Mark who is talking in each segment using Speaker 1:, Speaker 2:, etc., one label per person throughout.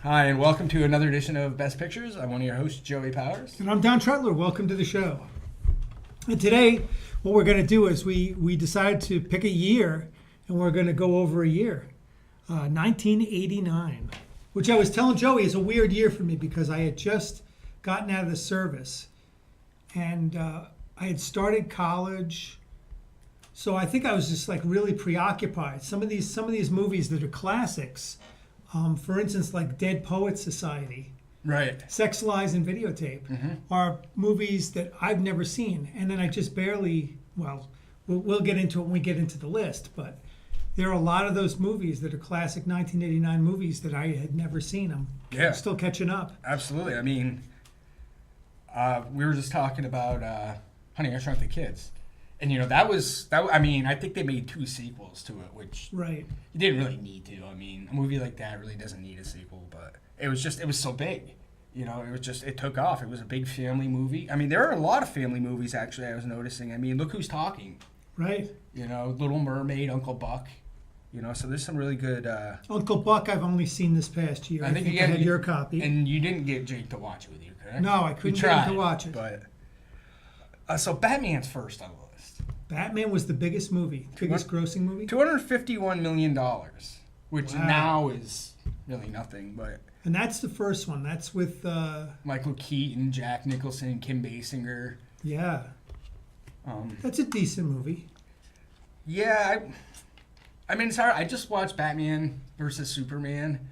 Speaker 1: Hi, and welcome to another edition of Best Pictures. I'm one of your hosts, Joey Powers.
Speaker 2: And I'm Don Trutler. Welcome to the show. And today, what we're going to do is we decided to pick a year, and we're going to go over a year, 1989, which I was telling Joey is a weird year for me because I had just gotten out of the service, and I had started college. So I think I was just like really preoccupied. Some of these movies that are classics, for instance, like Dead Poets Society,
Speaker 1: Right.
Speaker 2: Sex, Lies, and Videotape, are movies that I've never seen. And then I just barely, we'll get into it when we get into the list, but there are a lot of those movies that are classic 1989 movies that I had never seen. I'm still catching up.
Speaker 1: Absolutely. I mean, we were just talking about Honey, I Shrunk the Kids. And, I mean, I think they made 2 sequels to it, which
Speaker 2: Right.
Speaker 1: you didn't really need to. I mean, a movie like that really doesn't need a sequel, but it was so big. It took off. It was a big family movie. I mean, there are a lot of family movies, actually, I was noticing. I mean, Look Who's Talking.
Speaker 2: Right.
Speaker 1: Little Mermaid, Uncle Buck. So there's some really good...
Speaker 2: Uncle Buck I've only seen this past year. I think I had your copy.
Speaker 1: And you didn't get Jake to watch it with you, correct?
Speaker 2: No, I couldn't get him to watch it.
Speaker 1: But, so Batman's first on the list.
Speaker 2: Batman was the biggest movie, biggest grossing movie.
Speaker 1: $251 million, which now is really nothing, but...
Speaker 2: And that's the first one. That's with...
Speaker 1: Michael Keaton, Jack Nicholson, Kim Basinger.
Speaker 2: Yeah. That's a decent movie.
Speaker 1: Yeah, I mean, it's hard. I just watched Batman versus Superman,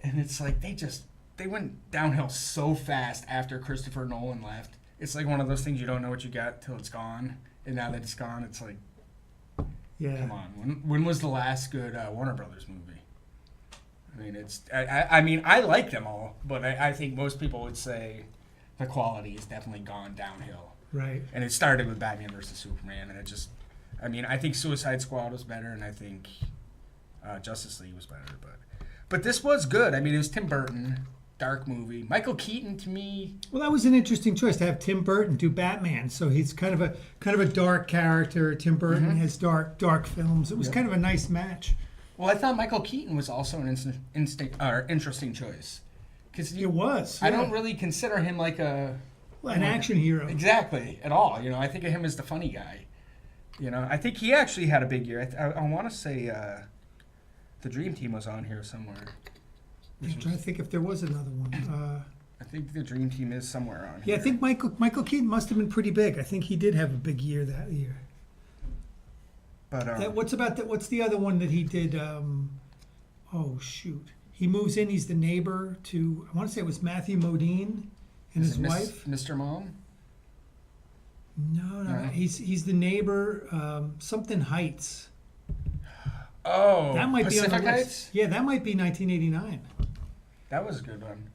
Speaker 1: and it's like they went downhill so fast after Christopher Nolan left. It's like one of those things you don't know what you got till it's gone. And now that it's gone, it's like,
Speaker 2: yeah.
Speaker 1: Come on. When was the last good Warner Brothers movie? I mean, I mean, I like them all, but I think most people would say the quality has definitely gone downhill.
Speaker 2: Right.
Speaker 1: And it started with Batman versus Superman, and I think Suicide Squad was better, and I think Justice League was better, but this was good. I mean, it was Tim Burton. Dark movie. Michael Keaton, to me.
Speaker 2: Well, that was an interesting choice to have Tim Burton do Batman. So he's kind of a dark character. Tim Burton has dark films. It was kind of a nice match.
Speaker 1: Well, I thought Michael Keaton was also an interesting choice.
Speaker 2: It was.
Speaker 1: I don't really consider him like an
Speaker 2: action hero.
Speaker 1: Exactly, at all. I think of him as the funny guy. I think he actually had a big year. I want to say the Dream Team was on here somewhere.
Speaker 2: I'm trying to think if there was another one.
Speaker 1: I think the Dream Team is somewhere on here.
Speaker 2: Yeah, I think Michael Keaton must have been pretty big. I think he did have a big year that year.
Speaker 1: But
Speaker 2: what's the other one that he did? Oh shoot! He moves in. He's the neighbor to. I want to say it was Matthew Modine and his wife.
Speaker 1: Mr. Mom.
Speaker 2: No. He's the neighbor. Something Heights.
Speaker 1: Oh,
Speaker 2: that might
Speaker 1: Pacific
Speaker 2: be on the
Speaker 1: Heights?
Speaker 2: list. Yeah, that might be 1989.
Speaker 1: That was a good one.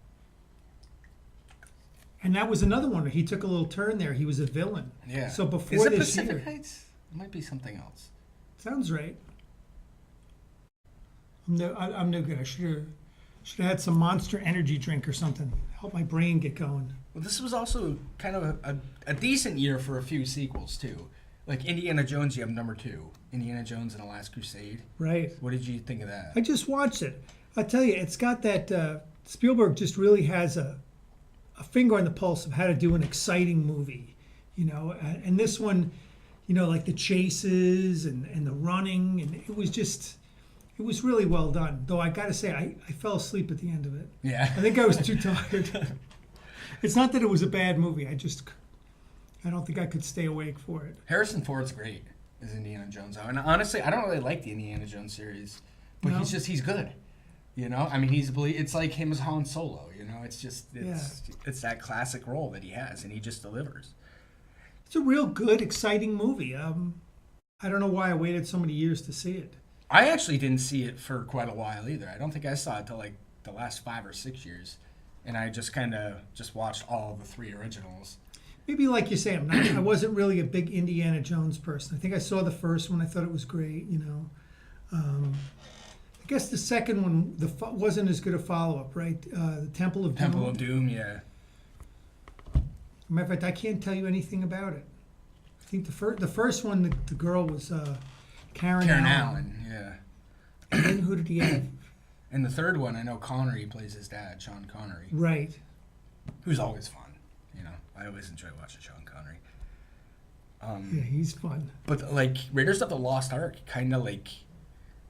Speaker 2: And that was another one where he took a little turn there. He was a villain.
Speaker 1: Yeah.
Speaker 2: So before
Speaker 1: is it
Speaker 2: this
Speaker 1: Pacific
Speaker 2: year,
Speaker 1: Heights? It might be something else.
Speaker 2: Sounds right. I'm no good. I should have had some Monster Energy drink or something. Help my brain get going.
Speaker 1: Well, this was also kind of a decent year for a few sequels too. Like Indiana Jones, you have number 2. Indiana Jones and the Last Crusade.
Speaker 2: Right.
Speaker 1: What did you think of that?
Speaker 2: I just watched it. I tell you, it's got that. Spielberg just really has a finger on the pulse of how to do an exciting movie, And this one, like the chases and the running, and it was really well done. Though I got to say, I fell asleep at the end of it.
Speaker 1: Yeah.
Speaker 2: I think I was too tired. It's not that it was a bad movie. I don't think I could stay awake for it.
Speaker 1: Harrison Ford's great as Indiana Jones. And honestly, I don't really like the Indiana Jones series, but
Speaker 2: No?
Speaker 1: he's good. I mean, it's like him as Han Solo. It's that classic role that he has, and he just delivers.
Speaker 2: It's a real good, exciting movie. I don't know why I waited so many years to see it.
Speaker 1: I actually didn't see it for quite a while either. I don't think I saw it till like the last 5 or 6 years, and I just watched all the 3 originals.
Speaker 2: Maybe like you say, I wasn't really a big Indiana Jones person. I think I saw the first one. I thought it was great, I guess the second one wasn't as good a follow-up, right? The Temple of Doom.
Speaker 1: Temple of Doom, yeah.
Speaker 2: Matter of fact, I can't tell you anything about it. I think the first one, the girl was Karen
Speaker 1: Karen
Speaker 2: Allen.
Speaker 1: Allen, yeah.
Speaker 2: And then who did he have?
Speaker 1: And the third one, I know Connery plays his dad, Sean Connery,
Speaker 2: Right.
Speaker 1: who's always fun. You know, I always enjoy watching Sean Connery.
Speaker 2: Yeah, he's fun.
Speaker 1: But like Raiders of the Lost Ark, kind of like,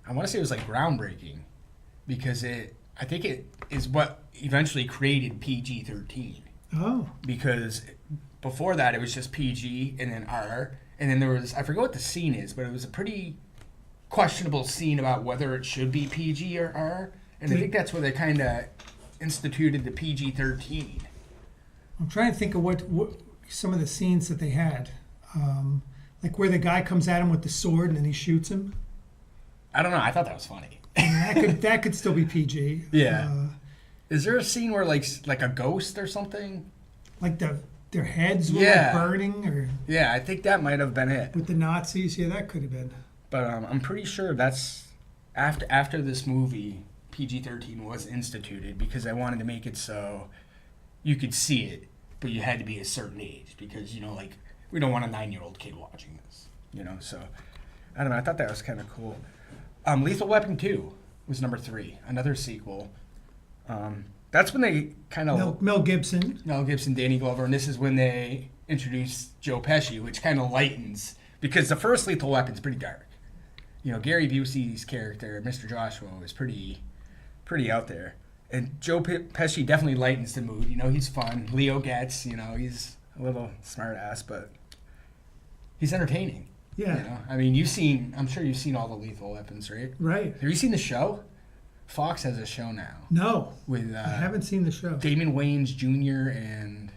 Speaker 1: I want to say it was like groundbreaking, because I think it is what eventually created PG-13.
Speaker 2: Oh,
Speaker 1: Because before that it was just PG and then R, and then there was, I forget what the scene is, but it was a pretty questionable scene about whether it should be PG or R, and I think that's where they kind of instituted the PG-13.
Speaker 2: I'm trying to think of what some of the scenes that they had. Like where the guy comes at him with the sword and then he shoots him.
Speaker 1: I don't know. I thought that was funny.
Speaker 2: That could still be PG.
Speaker 1: Yeah. Is there a scene where like a ghost or something?
Speaker 2: Like their heads were
Speaker 1: Yeah.
Speaker 2: like burning, or
Speaker 1: Yeah, I think that might have been it.
Speaker 2: with the Nazis. Yeah, that could have been.
Speaker 1: But I'm pretty sure that's after this movie, PG-13 was instituted, because I wanted to make it so you could see it, but you had to be a certain age, because, you know, like, we don't want a 9-year-old kid watching this, you know. So I don't know. I thought that was kind of cool. Lethal Weapon 2 was number 3, another sequel. That's when they kind of
Speaker 2: Mel Gibson.
Speaker 1: Mel Gibson, Danny Glover, and this is when they introduced Joe Pesci, which kind of lightens, because the first Lethal Weapon's pretty dark. You know, Gary Busey's character, Mr. Joshua, was pretty out there, and Joe Pesci definitely lightens the mood. You know, he's fun. Leo Getz, you know, he's a little smart ass, but he's entertaining.
Speaker 2: Yeah.
Speaker 1: You know, I mean, I'm sure you've seen all the Lethal Weapons, right?
Speaker 2: Right.
Speaker 1: Have you seen the show? Fox has a show now
Speaker 2: No,
Speaker 1: with
Speaker 2: I haven't seen the show.
Speaker 1: Damon Wayans Jr. and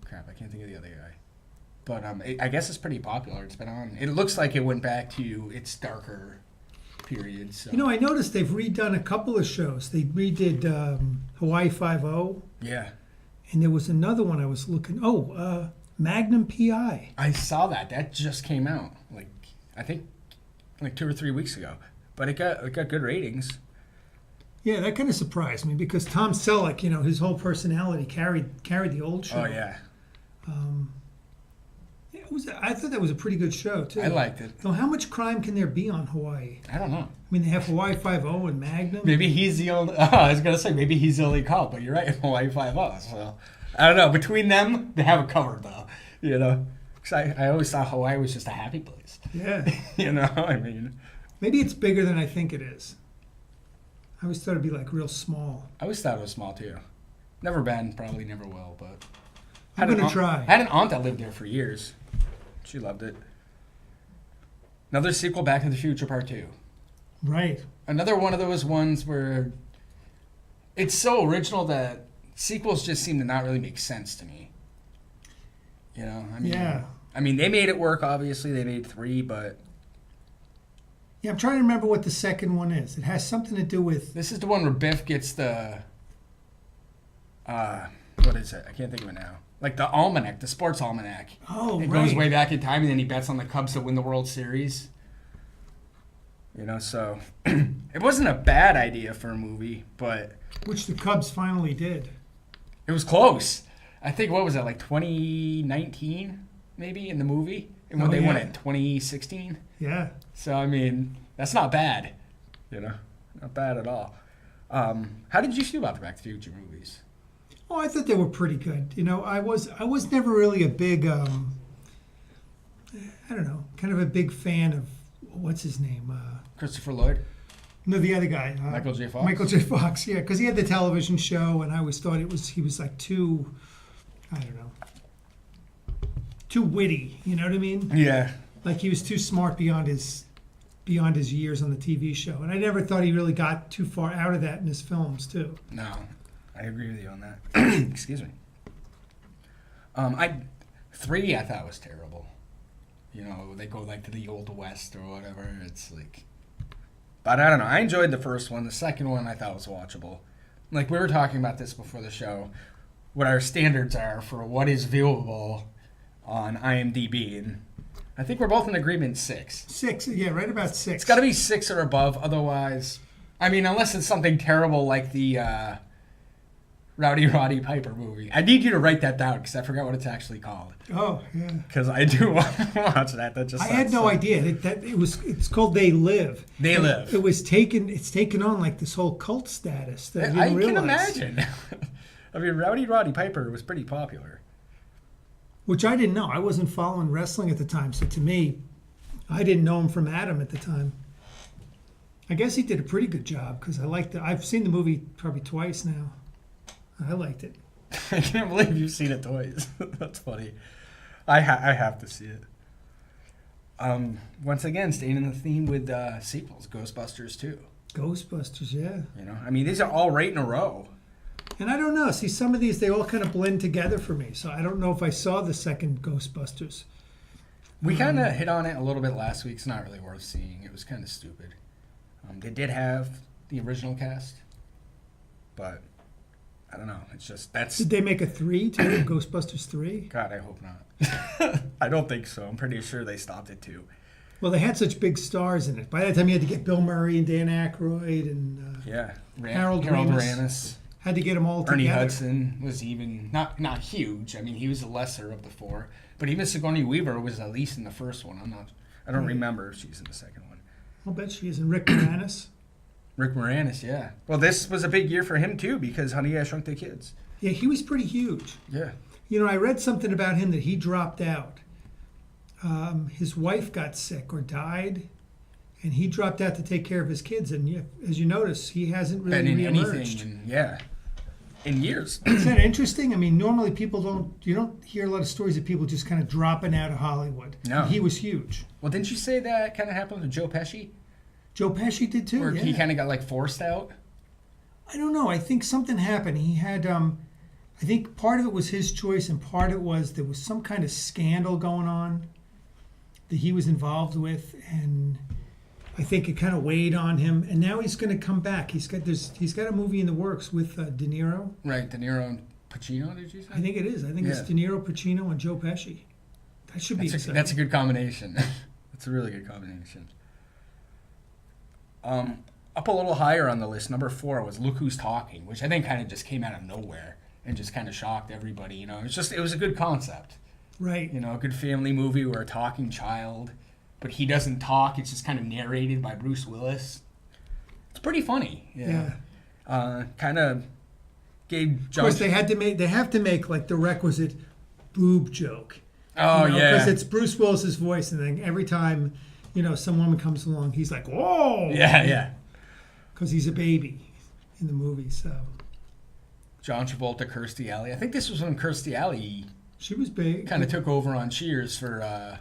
Speaker 1: crap, I can't think of the other guy. But I guess it's pretty popular. It's been on. It looks like it went back to its darker period. So.
Speaker 2: You know, I noticed they've redone a couple of shows. They redid Hawaii Five-0,
Speaker 1: Yeah,
Speaker 2: and there was another one I was looking. Magnum PI.
Speaker 1: I saw that. That just came out. Like, I think like 2 or 3 weeks ago. But it got good ratings.
Speaker 2: Yeah, that kind of surprised me because Tom Selleck, you know, his whole personality carried the old show.
Speaker 1: Oh yeah,
Speaker 2: I thought that was a pretty good show too.
Speaker 1: I liked it.
Speaker 2: So how much crime can there be on Hawaii?
Speaker 1: I don't know.
Speaker 2: I mean, they have Hawaii Five-0 and Magnum.
Speaker 1: Maybe he's the only. I was gonna say maybe he's the only cop, but you're right. Hawaii 5-0. So I don't know. Between them, they have it covered though. You know, because I always thought Hawaii was just a happy place.
Speaker 2: Yeah.
Speaker 1: You know, I mean,
Speaker 2: Maybe it's bigger than I think it is. I always thought it'd be like real small.
Speaker 1: I always thought it was small too. Never been, probably never will, but
Speaker 2: I'm
Speaker 1: Had an
Speaker 2: gonna
Speaker 1: aunt-
Speaker 2: try.
Speaker 1: I had an aunt that lived there for years. She loved it. Another sequel, Back to the Future Part 2.
Speaker 2: Right.
Speaker 1: Another one of those ones where it's so original that sequels just seem to not really make sense to me. You know,
Speaker 2: Yeah.
Speaker 1: I mean, they made it work. Obviously, they made 3, but
Speaker 2: Yeah, I'm trying to remember what the second one is. It has something to do with.
Speaker 1: this is the one where Biff gets the what is it? I can't think of it now. Like the almanac, the sports almanac.
Speaker 2: Oh,
Speaker 1: It
Speaker 2: right.
Speaker 1: goes way back in time, and then he bets on the Cubs to win the World Series. You know, so it wasn't a bad idea for a movie, but
Speaker 2: Which the Cubs finally did.
Speaker 1: it was close. I think, what was it, like 2019 maybe in the movie? And when
Speaker 2: Oh,
Speaker 1: they won
Speaker 2: yeah.
Speaker 1: it, 2016.
Speaker 2: Yeah.
Speaker 1: So, I mean, that's not bad. You know, not bad at all. How did you feel about the Back to the Future movies?
Speaker 2: Oh, I thought they were pretty good. You know, I was never really a big I don't know, kind of a big fan of what's his name?
Speaker 1: Christopher Lloyd?
Speaker 2: No, the other guy.
Speaker 1: Michael J. Fox?
Speaker 2: Michael J. Fox, yeah, because he had the television show, and I always thought he was like too, I don't know, too witty. You know what I mean?
Speaker 1: Yeah.
Speaker 2: Like he was too smart beyond his years on the TV show, and I never thought he really got too far out of that in his films too.
Speaker 1: No, I agree with you on that. Excuse me. 3 I thought was terrible. You know, they go like to the Old West or whatever. It's like, but I don't know. I enjoyed the first one. The second one I thought was watchable. Like we were talking about this before the show, what our standards are for what is viewable on IMDb, and I think we're both in agreement 6.
Speaker 2: 6, yeah, right about 6.
Speaker 1: It's got to be 6 or above. Otherwise, I mean, unless it's something terrible like the Rowdy Roddy Piper movie. I need you to write that down because I forgot what it's actually called.
Speaker 2: Oh yeah.
Speaker 1: Because I do want to watch that. That just
Speaker 2: I had no idea that it was. It's called They Live.
Speaker 1: They Live.
Speaker 2: It was taken. It's taken on like this whole cult status that I didn't
Speaker 1: I can
Speaker 2: realize.
Speaker 1: imagine. I mean, Rowdy Roddy Piper was pretty popular.
Speaker 2: Which I didn't know. I wasn't following wrestling at the time, so to me, I didn't know him from Adam at the time. I guess he did a pretty good job because I liked it. I've seen the movie probably twice now. I liked it.
Speaker 1: I can't believe you've seen it twice. That's funny. I have to see it. Once again, staying in the theme with sequels, Ghostbusters 2.
Speaker 2: Ghostbusters, yeah.
Speaker 1: You know, I mean, these are all right in a row.
Speaker 2: And I don't know. See, some of these, they all kind of blend together for me. So I don't know if I saw the second Ghostbusters.
Speaker 1: We kind of hit on it a little bit last week. It's not really worth seeing. It was kind of stupid. They did have the original cast, but I don't know. It's just
Speaker 2: Did they make a 3 too? Ghostbusters 3?
Speaker 1: God, I hope not. I don't think so. I'm pretty sure they stopped it too.
Speaker 2: Well, they had such big stars in it. By that time, you had to get Bill Murray and Dan Aykroyd and
Speaker 1: Yeah,
Speaker 2: Harold
Speaker 1: Ramis.
Speaker 2: Ramis. Had to get them all
Speaker 1: Ernie
Speaker 2: together.
Speaker 1: Hudson was even not huge. I mean, he was the lesser of the four. But even Sigourney Weaver was at least in the first one. I don't remember if she's in the second one.
Speaker 2: I'll bet she is. And Rick Moranis.
Speaker 1: Rick Moranis, yeah. Well, this was a big year for him too because Honey, I Shrunk the Kids.
Speaker 2: Yeah, he was pretty huge.
Speaker 1: Yeah.
Speaker 2: You know, I read something about him that he dropped out. His wife got sick or died, and he dropped out to take care of his kids. And as you notice, he hasn't really
Speaker 1: Been in
Speaker 2: reemerged.
Speaker 1: anything, in years.
Speaker 2: Is that interesting? I mean, normally you don't hear a lot of stories of people just kind of dropping out of Hollywood.
Speaker 1: No.
Speaker 2: And he was huge.
Speaker 1: Well, didn't you say that kind of happened with Joe Pesci?
Speaker 2: Joe Pesci did too.
Speaker 1: Where
Speaker 2: Yeah.
Speaker 1: he kind of got like forced out?
Speaker 2: I don't know. I think something happened. He had, I think part of it was his choice, and part of it was there was some kind of scandal going on that he was involved with, and I think it kind of weighed on him. And now he's going to come back. He's got a movie in the works with De Niro.
Speaker 1: Right, De Niro and Pacino, did you say?
Speaker 2: I think it is. I think it's
Speaker 1: Yeah.
Speaker 2: De Niro, Pacino, and Joe Pesci. That should be exciting.
Speaker 1: That's a good combination. That's a really good combination. Up a little higher on the list, number 4 was Look Who's Talking, which I think kind of just came out of nowhere and just kind of shocked everybody. You know, it was a good concept.
Speaker 2: Right.
Speaker 1: You know, a good family movie where a talking child, but he doesn't talk. It's just kind of narrated by Bruce Willis. It's pretty funny.
Speaker 2: Yeah.
Speaker 1: Kind of gave
Speaker 2: Of
Speaker 1: John.
Speaker 2: course, they have to make like the requisite boob joke.
Speaker 1: Oh, yeah.
Speaker 2: Because it's Bruce Willis's voice, and then every time, some woman comes along, he's like, "Whoa!"
Speaker 1: Yeah.
Speaker 2: Because he's a baby in the movie. So
Speaker 1: John Travolta, Kirstie Alley. I think this was when Kirstie Alley
Speaker 2: she was big.
Speaker 1: kind of took over on Cheers for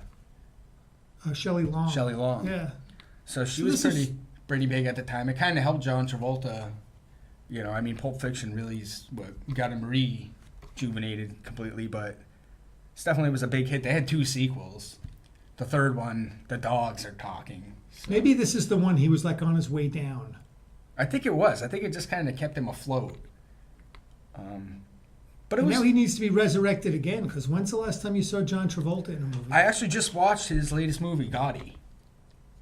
Speaker 2: Shelley Long.
Speaker 1: Shelley Long.
Speaker 2: Yeah.
Speaker 1: So she
Speaker 2: So
Speaker 1: was
Speaker 2: this is-
Speaker 1: pretty big at the time. It kind of helped John Travolta. You know, I mean, Pulp Fiction really is what got him rejuvenated completely, but it definitely was a big hit. They had 2 sequels. The third one, the dogs are talking. So
Speaker 2: Maybe this is the one he was like on his way down.
Speaker 1: I think it was. I think it just kind of kept him afloat. But it
Speaker 2: And
Speaker 1: was.
Speaker 2: now he needs to be resurrected again. Because when's the last time you saw John Travolta in a movie?
Speaker 1: I actually just watched his latest movie, Gotti.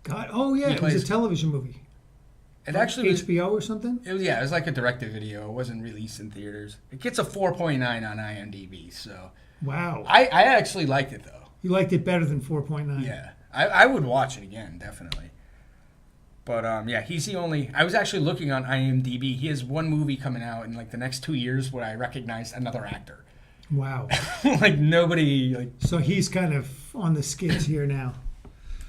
Speaker 2: God. Oh yeah,
Speaker 1: He
Speaker 2: it was a
Speaker 1: plays-
Speaker 2: television movie.
Speaker 1: It actually was.
Speaker 2: HBO or something.
Speaker 1: It was like a direct-to-video. It wasn't released in theaters. It gets a 4.9 on IMDb. So
Speaker 2: Wow.
Speaker 1: I actually liked it though.
Speaker 2: You liked it better than 4.9.
Speaker 1: Yeah, I would watch it again, definitely. But yeah, he's the only. I was actually looking on IMDb. He has one movie coming out in like the next 2 years where I recognize another actor.
Speaker 2: Wow.
Speaker 1: Like nobody. Like
Speaker 2: So he's kind of on the skids here now.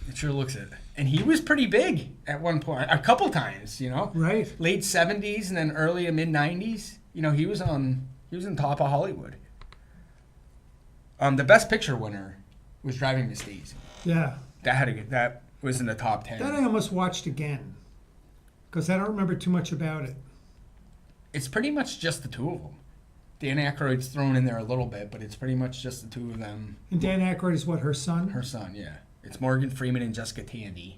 Speaker 1: it sure looks it. And he was pretty big at one point, a couple times. You know,
Speaker 2: Right.
Speaker 1: late 70s and then early to mid 90s. You know, he was on top of Hollywood. The Best Picture winner was Driving Miss Daisy.
Speaker 2: Yeah.
Speaker 1: That was in the top 10.
Speaker 2: That I almost watched again. Because I don't remember too much about it.
Speaker 1: It's pretty much just the two of them. Dan Aykroyd's thrown in there a little bit, but it's pretty much just the two of them.
Speaker 2: And Dan Aykroyd is what, her son?
Speaker 1: Her son, yeah. It's Morgan Freeman and Jessica Tandy.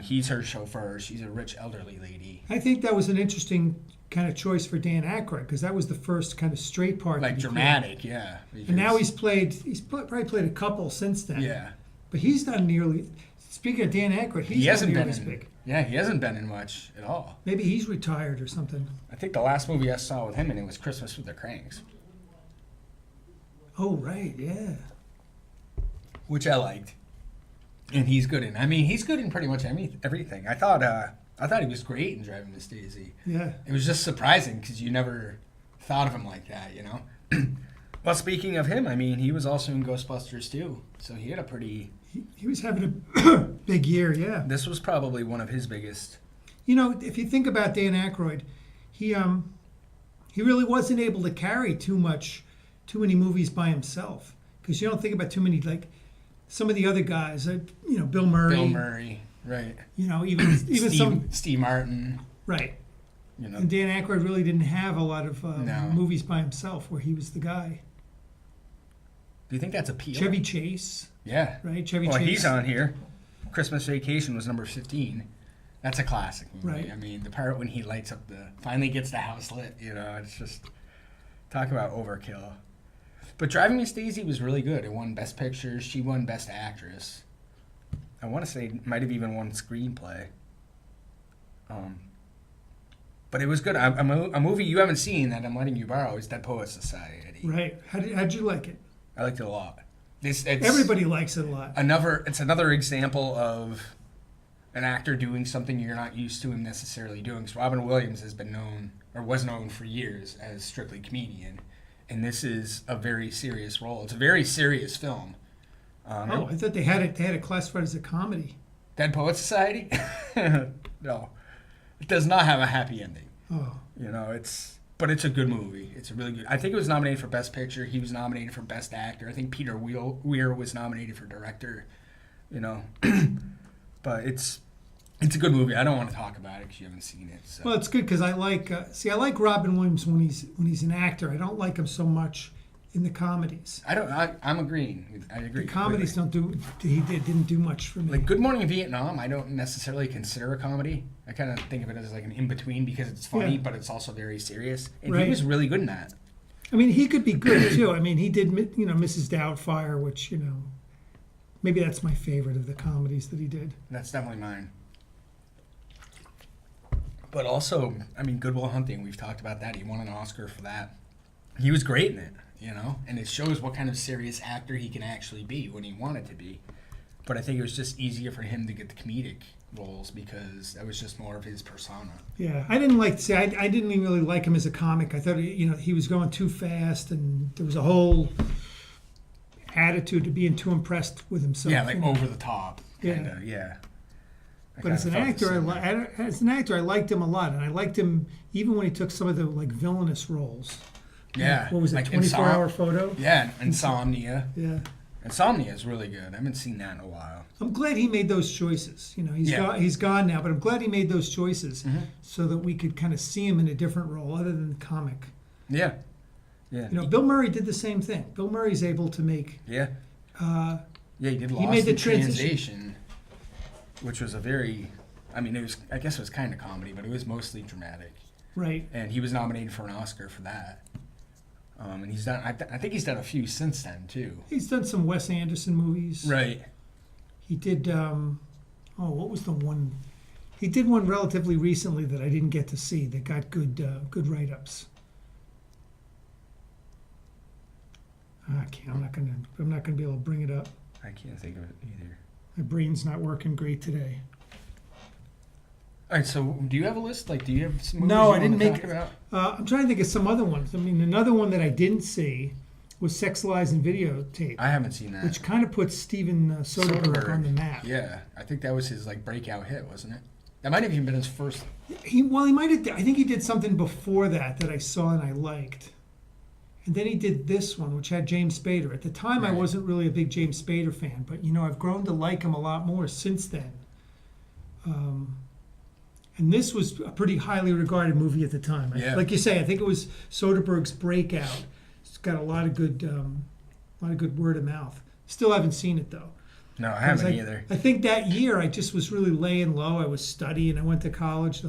Speaker 1: He's her chauffeur. She's a rich elderly lady.
Speaker 2: I think that was an interesting kind of choice for Dan Aykroyd because that was the first kind of straight part.
Speaker 1: Like
Speaker 2: that he
Speaker 1: dramatic, yeah.
Speaker 2: played. And now
Speaker 1: because-
Speaker 2: he's probably played a couple since then.
Speaker 1: Yeah.
Speaker 2: But he's done nearly Speaking of Dan Aykroyd,
Speaker 1: He
Speaker 2: he's
Speaker 1: hasn't
Speaker 2: not
Speaker 1: been
Speaker 2: nearly as
Speaker 1: in.
Speaker 2: big.
Speaker 1: Yeah, he hasn't been in much at all.
Speaker 2: Maybe he's retired or something.
Speaker 1: I think the last movie I saw with him in it was Christmas with the Cranks,
Speaker 2: Oh right, yeah.
Speaker 1: which I liked. And he's good in. I mean, he's good in pretty much everything. I thought he was great in Driving Miss Daisy.
Speaker 2: Yeah.
Speaker 1: It was just surprising because you never thought of him like that, you know. Well, speaking of him, I mean, he was also in Ghostbusters too, so he had a pretty.
Speaker 2: He was having a big year, yeah.
Speaker 1: This was probably one of his biggest.
Speaker 2: You know, if you think about Dan Aykroyd, he really wasn't able to carry too many movies by himself, because you don't think about too many, like some of the other guys, Bill Murray.
Speaker 1: Bill Murray, right?
Speaker 2: You know, even
Speaker 1: Steve Martin.
Speaker 2: right.
Speaker 1: You know,
Speaker 2: And Dan Aykroyd really didn't have a lot of
Speaker 1: No.
Speaker 2: movies by himself where he was the guy.
Speaker 1: do you think that's appeal?
Speaker 2: Chevy Chase,
Speaker 1: Yeah.
Speaker 2: right? Chevy
Speaker 1: Well,
Speaker 2: Chase.
Speaker 1: he's on here. Christmas Vacation was number 15. That's a classic movie.
Speaker 2: Right.
Speaker 1: I mean, the part when he lights up finally gets the house lit, you know, it's just, talk about overkill. But Driving Miss Daisy was really good. It won Best Picture. She won Best Actress. I want to say it might have even won Screenplay. But it was good. A movie you haven't seen that I'm letting you borrow is Dead Poets Society.
Speaker 2: Right. How'd you like it?
Speaker 1: I liked it a lot. It's
Speaker 2: Everybody likes it a lot.
Speaker 1: It's another example of an actor doing something you're not used to him necessarily doing. So Robin Williams has been known, or was known for years, as strictly comedian, and this is a very serious role. It's a very serious film.
Speaker 2: Oh, I thought they had it classified as a comedy.
Speaker 1: Dead Poets Society? No, it does not have a happy ending.
Speaker 2: Oh,
Speaker 1: You know, but it's a good movie. It's a really good. I think it was nominated for Best Picture. He was nominated for Best Actor. I think Peter Weir was nominated for Director. You know, but it's a good movie. I don't want to talk about it because you haven't seen it. So.
Speaker 2: well, it's good because I like Robin Williams when he's an actor. I don't like him so much in the comedies.
Speaker 1: I'm agreeing. I agree.
Speaker 2: The comedies didn't do much for me.
Speaker 1: Like Good Morning Vietnam, I don't necessarily consider a comedy. I kind of think of it as like an in between because it's funny,
Speaker 2: Yeah.
Speaker 1: but it's also very serious. And
Speaker 2: Right.
Speaker 1: he was really good in that.
Speaker 2: I mean, he could be good too. I mean, he did Mrs. Doubtfire, which maybe that's my favorite of the comedies that he did.
Speaker 1: That's definitely mine. But also, I mean, Good Will Hunting, we've talked about that. He won an Oscar for that. He was great in it, you know? And it shows what kind of serious actor he can actually be when he wanted to be. But I think it was just easier for him to get the comedic roles because that was just more of his persona.
Speaker 2: Yeah, I didn't I didn't even really like him as a comic. I thought he was going too fast, and there was a whole attitude to being too impressed with himself.
Speaker 1: Yeah, like over the top.
Speaker 2: Yeah.
Speaker 1: Kinda, yeah. I
Speaker 2: But as an
Speaker 1: kinda felt the
Speaker 2: actor,
Speaker 1: same way.
Speaker 2: I liked him a lot, and I liked him even when he took some of the like villainous roles.
Speaker 1: Yeah.
Speaker 2: What was it?
Speaker 1: like
Speaker 2: 24-hour photo.
Speaker 1: Yeah, Insomnia.
Speaker 2: Yeah.
Speaker 1: Insomnia is really good. I haven't seen that in a while.
Speaker 2: I'm glad he made those choices.
Speaker 1: Yeah.
Speaker 2: He's gone now, but I'm glad he made those choices
Speaker 1: Mm-hmm.
Speaker 2: so that we could kind of see him in a different role other than the comic.
Speaker 1: Yeah. Yeah.
Speaker 2: Bill Murray did the same thing. Bill Murray's able to make.
Speaker 1: Yeah. Yeah, he did Lost
Speaker 2: made the
Speaker 1: in
Speaker 2: transition.
Speaker 1: Translation, which was I guess it was kind of comedy, but it was mostly dramatic.
Speaker 2: Right.
Speaker 1: And he was nominated for an Oscar for that. And he's done, I think he's done a few since then, too.
Speaker 2: He's done some Wes Anderson movies.
Speaker 1: Right.
Speaker 2: He did. What was the one? He did one relatively recently that I didn't get to see that got good write-ups. I can't. I'm not gonna be able to bring it up.
Speaker 1: I can't think of it either.
Speaker 2: My brain's not working great today.
Speaker 1: All right, so do you have a list? Like, do you have some movies
Speaker 2: No,
Speaker 1: you
Speaker 2: I didn't
Speaker 1: wanna
Speaker 2: make-
Speaker 1: talk about?
Speaker 2: I'm trying to think of some other ones. I mean, another one that I didn't see was Sex, Lies, and Videotape,
Speaker 1: I haven't seen that.
Speaker 2: which kind of puts Steven Soderbergh on the map.
Speaker 1: Yeah, I think that was his like breakout hit, wasn't it? That might have even been his first.
Speaker 2: He might have. I think he did something before that I saw and I liked, and then he did this one, which had James Spader. At the time, I
Speaker 1: Right.
Speaker 2: wasn't really a big James Spader fan, but I've grown to like him a lot more since then. And this was a pretty highly regarded movie at the time.
Speaker 1: Yeah.
Speaker 2: Like you say, I think it was Soderbergh's breakout. It's got a lot of good word of mouth. Still haven't seen it though.
Speaker 1: No, I haven't
Speaker 2: 'Cause
Speaker 1: either.
Speaker 2: I think that year I just was really laying low. I was studying. I went to college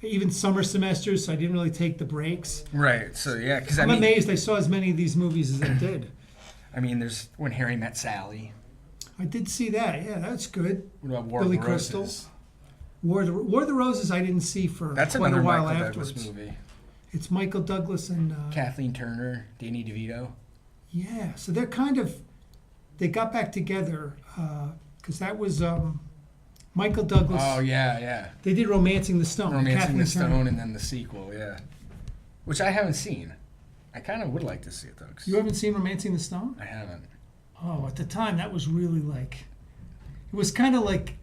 Speaker 2: even summer semesters, so I didn't really take the breaks.
Speaker 1: Right. So yeah, because
Speaker 2: I'm amazed I saw as many of these movies as I did.
Speaker 1: I mean, there's When Harry Met Sally.
Speaker 2: I did see that. Yeah, that's good.
Speaker 1: What about War
Speaker 2: Billy
Speaker 1: of the
Speaker 2: Crystal?
Speaker 1: Roses?
Speaker 2: War of the Roses I didn't see for
Speaker 1: That's
Speaker 2: quite
Speaker 1: another
Speaker 2: a while
Speaker 1: Michael
Speaker 2: afterwards.
Speaker 1: Douglas movie.
Speaker 2: It's Michael Douglas and
Speaker 1: Kathleen Turner, Danny DeVito.
Speaker 2: yeah. So they're kind of they got back together because that was Michael Douglas.
Speaker 1: Oh yeah, yeah.
Speaker 2: They did Romancing the Stone.
Speaker 1: Romancing
Speaker 2: Kathleen
Speaker 1: the Stone,
Speaker 2: Turner.
Speaker 1: and then the sequel, yeah, which I haven't seen. I kind of would like to see it though. 'Cause
Speaker 2: You haven't seen Romancing the Stone?
Speaker 1: I haven't.
Speaker 2: Oh, at the time that was really like, it was kind of like,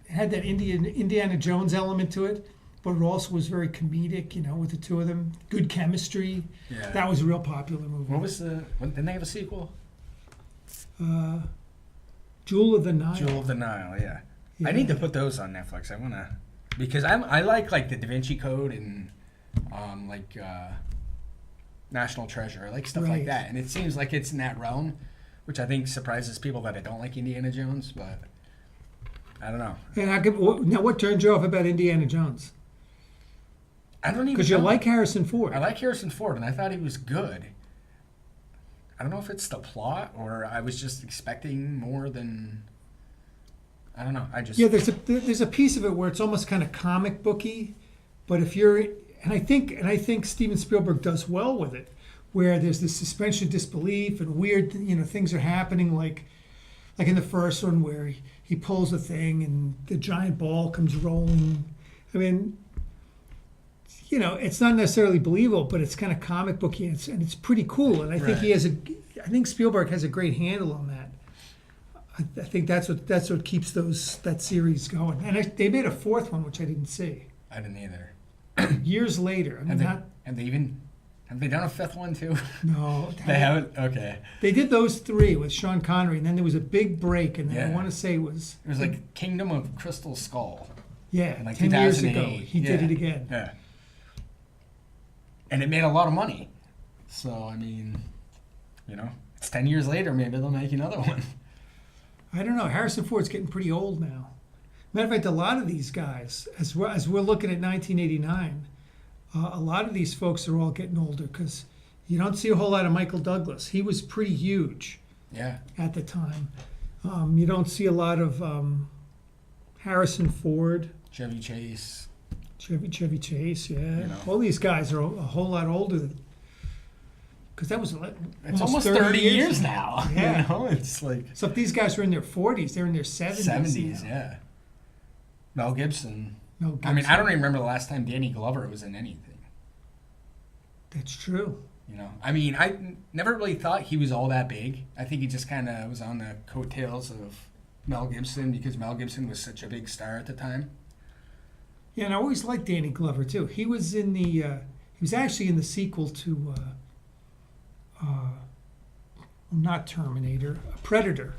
Speaker 2: it had that Indiana Jones element to it, but it also was very comedic, you know, with the two of them. Good chemistry.
Speaker 1: Yeah.
Speaker 2: That was a real popular movie.
Speaker 1: What was didn't they have a sequel?
Speaker 2: Jewel of the Nile.
Speaker 1: Jewel of the Nile, yeah.
Speaker 2: Yeah.
Speaker 1: I need to put those on Netflix. I wanna because I like the Da Vinci Code and National Treasure. I like stuff
Speaker 2: Right.
Speaker 1: like that, and it seems like it's in that realm, which I think surprises people that I don't like Indiana Jones, but I don't know.
Speaker 2: And now, what turned you off about Indiana Jones?
Speaker 1: I don't even
Speaker 2: Because you
Speaker 1: know.
Speaker 2: like Harrison Ford.
Speaker 1: I like Harrison Ford, and I thought he was good. I don't know if it's the plot or I was just expecting more than. I don't know. I just
Speaker 2: Yeah, there's a piece of it where it's almost kind of comic booky, but if you're and I think Steven Spielberg does well with it, where there's this suspension of disbelief and weird things are happening like in the first one where he pulls a thing and the giant ball comes rolling. I mean, it's not necessarily believable, but it's kind of comic booky and it's pretty cool. And I think I think Spielberg has a great handle on that. I think that's what keeps that series going. And they made a fourth one, which I didn't see.
Speaker 1: I didn't either.
Speaker 2: Years later. I mean,
Speaker 1: Have they done a fifth one too?
Speaker 2: no.
Speaker 1: They haven't. Okay.
Speaker 2: They did those three with Sean Connery, and then there was a big break, and then I
Speaker 1: Yeah.
Speaker 2: want to say it was
Speaker 1: It was like Kingdom of Crystal Skull.
Speaker 2: yeah,
Speaker 1: in like
Speaker 2: 10 years ago
Speaker 1: 2008.
Speaker 2: he did
Speaker 1: Yeah.
Speaker 2: it again.
Speaker 1: Yeah. And it made a lot of money. So I mean, it's 10 years later. Maybe they'll make another one.
Speaker 2: I don't know. Harrison Ford's getting pretty old now. Matter of fact, a lot of these guys, as we're looking at 1989, a lot of these folks are all getting older because you don't see a whole lot of Michael Douglas. He was pretty huge
Speaker 1: Yeah.
Speaker 2: at the time. You don't see a lot of Harrison Ford,
Speaker 1: Chevy Chase.
Speaker 2: Chevy Chase. Yeah,
Speaker 1: know.
Speaker 2: all these guys are a whole lot older. Because that was
Speaker 1: It's almost 30 years now.
Speaker 2: Yeah.
Speaker 1: It's like
Speaker 2: So if these guys were in their 40s, they're in their 70s.
Speaker 1: 70s.
Speaker 2: now.
Speaker 1: Yeah. Mel Gibson.
Speaker 2: No,
Speaker 1: I mean, I don't even remember the last time Danny Glover was in anything.
Speaker 2: That's true.
Speaker 1: I mean, I never really thought he was all that big. I think he just kind of was on the coattails of Mel Gibson because Mel Gibson was such a big star at the time.
Speaker 2: Yeah, and I always liked Danny Glover too. He was in the. He was actually in the sequel to. Not Terminator, Predator.